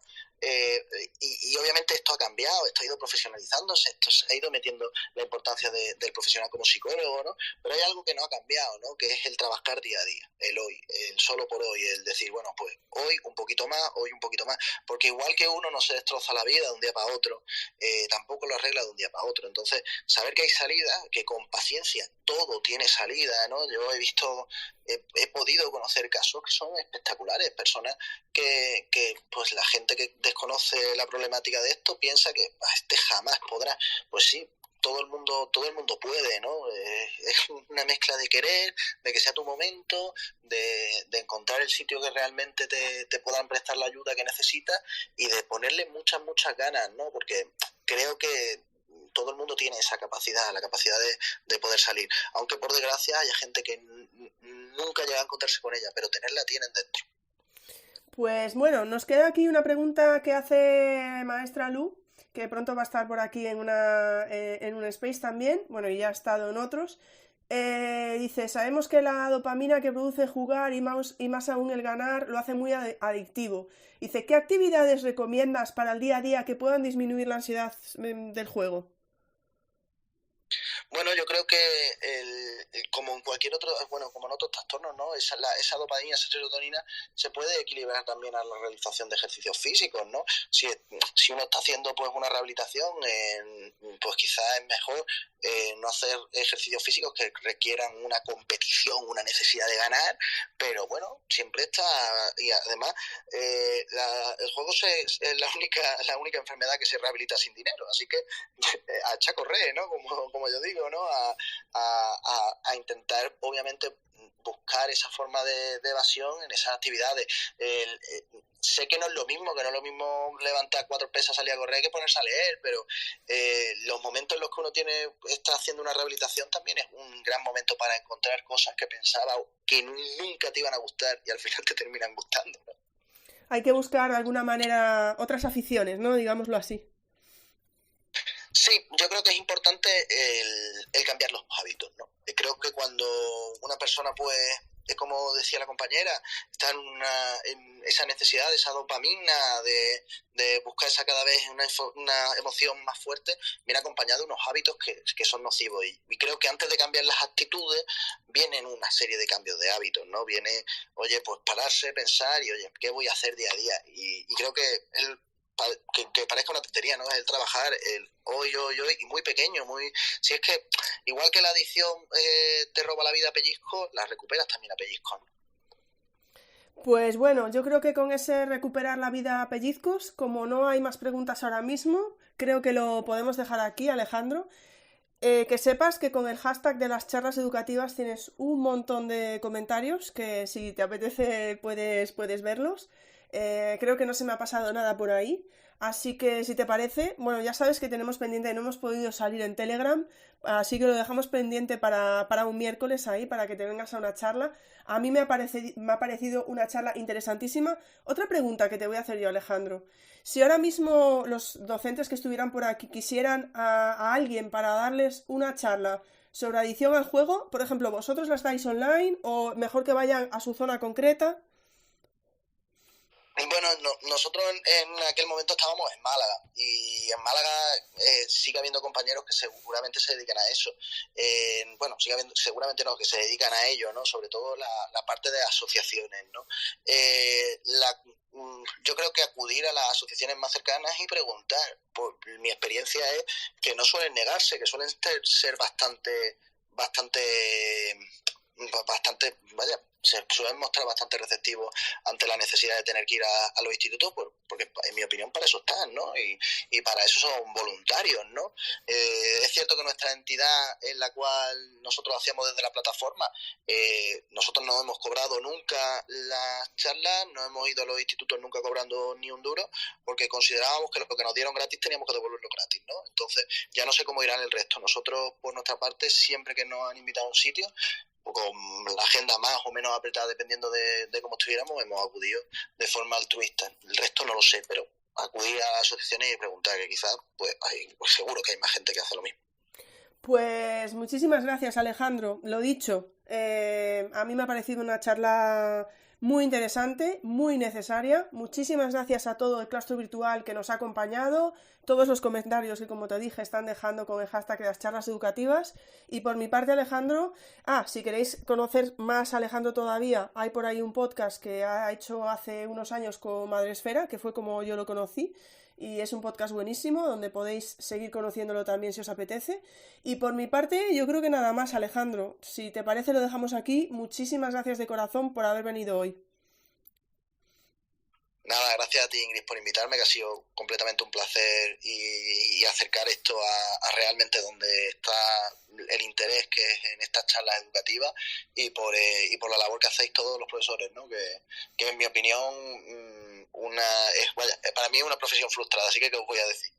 Speaker 2: Y obviamente esto ha cambiado, esto ha ido profesionalizándose, esto se ha ido metiendo la importancia del profesional como psicólogo, ¿no? Pero hay algo que no ha cambiado, ¿no? Que es el trabajar día a día, el hoy, el solo por hoy, el decir, bueno, pues hoy un poquito más, hoy un poquito más, porque igual que uno no se destroza la vida de un día para otro, tampoco lo arregla de un día para otro. Entonces, saber que hay salida, que con paciencia todo tiene salida, ¿no? Yo he podido conocer casos que son espectaculares, personas que pues la gente que desconoce la problemática de esto piensa que este jamás podrá. Pues sí, todo el mundo puede, ¿no? Es una mezcla de querer, de que sea tu momento, de encontrar el sitio que realmente te puedan prestar la ayuda que necesitas y de ponerle muchas ganas, ¿no? Porque creo que todo el mundo tiene esa capacidad, la capacidad de poder salir, aunque por desgracia haya gente que nunca llega a encontrarse con ella, pero tenerla tienen dentro.
Speaker 1: Pues bueno, nos queda aquí una pregunta que hace maestra Lu, que pronto va a estar por aquí en un space también, bueno, y ya ha estado en otros. Dice, sabemos que la dopamina que produce jugar y más aún el ganar lo hace muy adictivo. Dice, ¿qué actividades recomiendas para el día a día que puedan disminuir la ansiedad del juego?
Speaker 2: Bueno, yo creo que como en cualquier otro, bueno, como en otros trastornos, ¿no? Esa dopamina, esa serotonina se puede equilibrar también a la realización de ejercicios físicos, ¿no? Si uno está haciendo pues una rehabilitación, pues quizás es mejor no hacer ejercicios físicos que requieran una competición, una necesidad de ganar, pero bueno, siempre está, y además el juego es la única enfermedad que se rehabilita sin dinero, así que a echar a correr, ¿no? Como yo digo, ¿no? A intentar, obviamente, buscar esa forma de evasión en esas actividades. Sé que no es lo mismo levantar 4 pesas, salir a correr que ponerse a leer, pero los momentos en los que uno está haciendo una rehabilitación también es un gran momento para encontrar cosas que pensaba que nunca te iban a gustar y al final te terminan gustando, ¿no?
Speaker 1: Hay que buscar de alguna manera otras aficiones, ¿no? Digámoslo así.
Speaker 2: Sí, yo creo que es importante el cambiar los hábitos, ¿no? Creo que cuando una persona pues como decía la compañera, está en esa necesidad de esa dopamina, de buscar esa cada vez una emoción más fuerte, viene acompañado de unos hábitos que son nocivos. Y creo que antes de cambiar las actitudes, vienen una serie de cambios de hábitos, ¿no? Viene, oye, pues pararse, pensar y, oye, ¿qué voy a hacer día a día? Y creo que que parezca una tontería, ¿no? Es el trabajar el hoy, y muy pequeño, si es que igual que la adicción te roba la vida a pellizco, la recuperas también a pellizco, ¿no?
Speaker 1: Pues bueno, yo creo que con ese recuperar la vida a pellizcos, como no hay más preguntas ahora mismo, creo que lo podemos dejar aquí, Alejandro. Que sepas que con el hashtag de las charlas educativas tienes un montón de comentarios que si te apetece puedes verlos. Creo que no se me ha pasado nada por ahí. Así que si te parece, bueno, ya sabes que tenemos pendiente, no hemos podido salir en Telegram, así que lo dejamos pendiente para un miércoles ahí, para que te vengas a una charla. A mí me ha parecido una charla interesantísima. Otra pregunta que te voy a hacer yo, Alejandro. Si ahora mismo los docentes que estuvieran por aquí quisieran a alguien para darles una charla sobre adicción al juego, por ejemplo, ¿vosotros las dais online o mejor que vayan a su zona concreta?
Speaker 2: Bueno, nosotros en aquel momento estábamos en Málaga y en Málaga sigue habiendo compañeros que seguramente se dedican a eso. Seguramente no, que se dedican a ello, ¿no? Sobre todo la parte de asociaciones, ¿no? Yo creo que acudir a las asociaciones más cercanas y preguntar. Mi experiencia es que no suelen negarse, que suelen ser bastante, se suelen mostrar bastante receptivos ante la necesidad de tener que ir a los institutos, porque en mi opinión para eso están, ¿no? Y para eso son voluntarios, ¿no? Es cierto que nuestra entidad en la cual nosotros hacíamos desde la plataforma, nosotros no hemos cobrado nunca las charlas, no hemos ido a los institutos nunca cobrando ni un duro, porque considerábamos que lo que nos dieron gratis teníamos que devolverlo gratis, ¿no? Entonces ya no sé cómo irán el resto. Nosotros, por nuestra parte, siempre que nos han invitado a un sitio, con la agenda más o menos apretada dependiendo de cómo estuviéramos, hemos acudido de forma altruista. El resto no lo sé, pero acudir a las asociaciones y preguntar, que quizás pues seguro que hay más gente que hace lo mismo.
Speaker 1: Pues muchísimas gracias, Alejandro. Lo dicho, a mí me ha parecido una charla muy interesante, muy necesaria. Muchísimas gracias a todo el claustro virtual que nos ha acompañado, todos los comentarios que, como te dije, están dejando con el hashtag de las charlas educativas. Y por mi parte, Alejandro, si queréis conocer más a Alejandro todavía, hay por ahí un podcast que ha hecho hace unos años con Madresfera, que fue como yo lo conocí. Y es un podcast buenísimo donde podéis seguir conociéndolo también si os apetece. Y por mi parte, yo creo que nada más, Alejandro. Si te parece, lo dejamos aquí. Muchísimas gracias de corazón por haber venido hoy.
Speaker 2: Nada, gracias a ti, Ingrid, por invitarme, que ha sido completamente un placer y acercar esto a realmente donde está el interés, que es en estas charlas educativas, y por la labor que hacéis todos los profesores, ¿no? Que en mi opinión para mí es una profesión frustrada, así que ¿qué os voy a decir?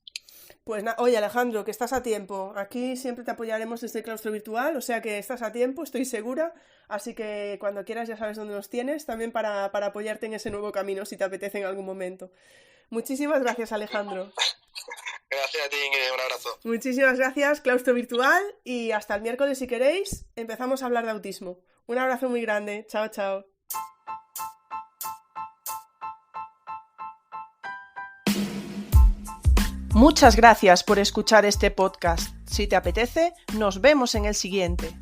Speaker 1: Pues oye, Alejandro, que estás a tiempo. Aquí siempre te apoyaremos desde el claustro virtual, o sea que estás a tiempo, estoy segura. Así que cuando quieras ya sabes dónde nos tienes, también para apoyarte en ese nuevo camino si te apetece en algún momento. Muchísimas gracias, Alejandro.
Speaker 2: Gracias a ti, Ingrid, un abrazo.
Speaker 1: Muchísimas gracias, claustro virtual, y hasta el miércoles si queréis, empezamos a hablar de autismo. Un abrazo muy grande, chao, chao. Muchas gracias por escuchar este podcast. Si te apetece, nos vemos en el siguiente.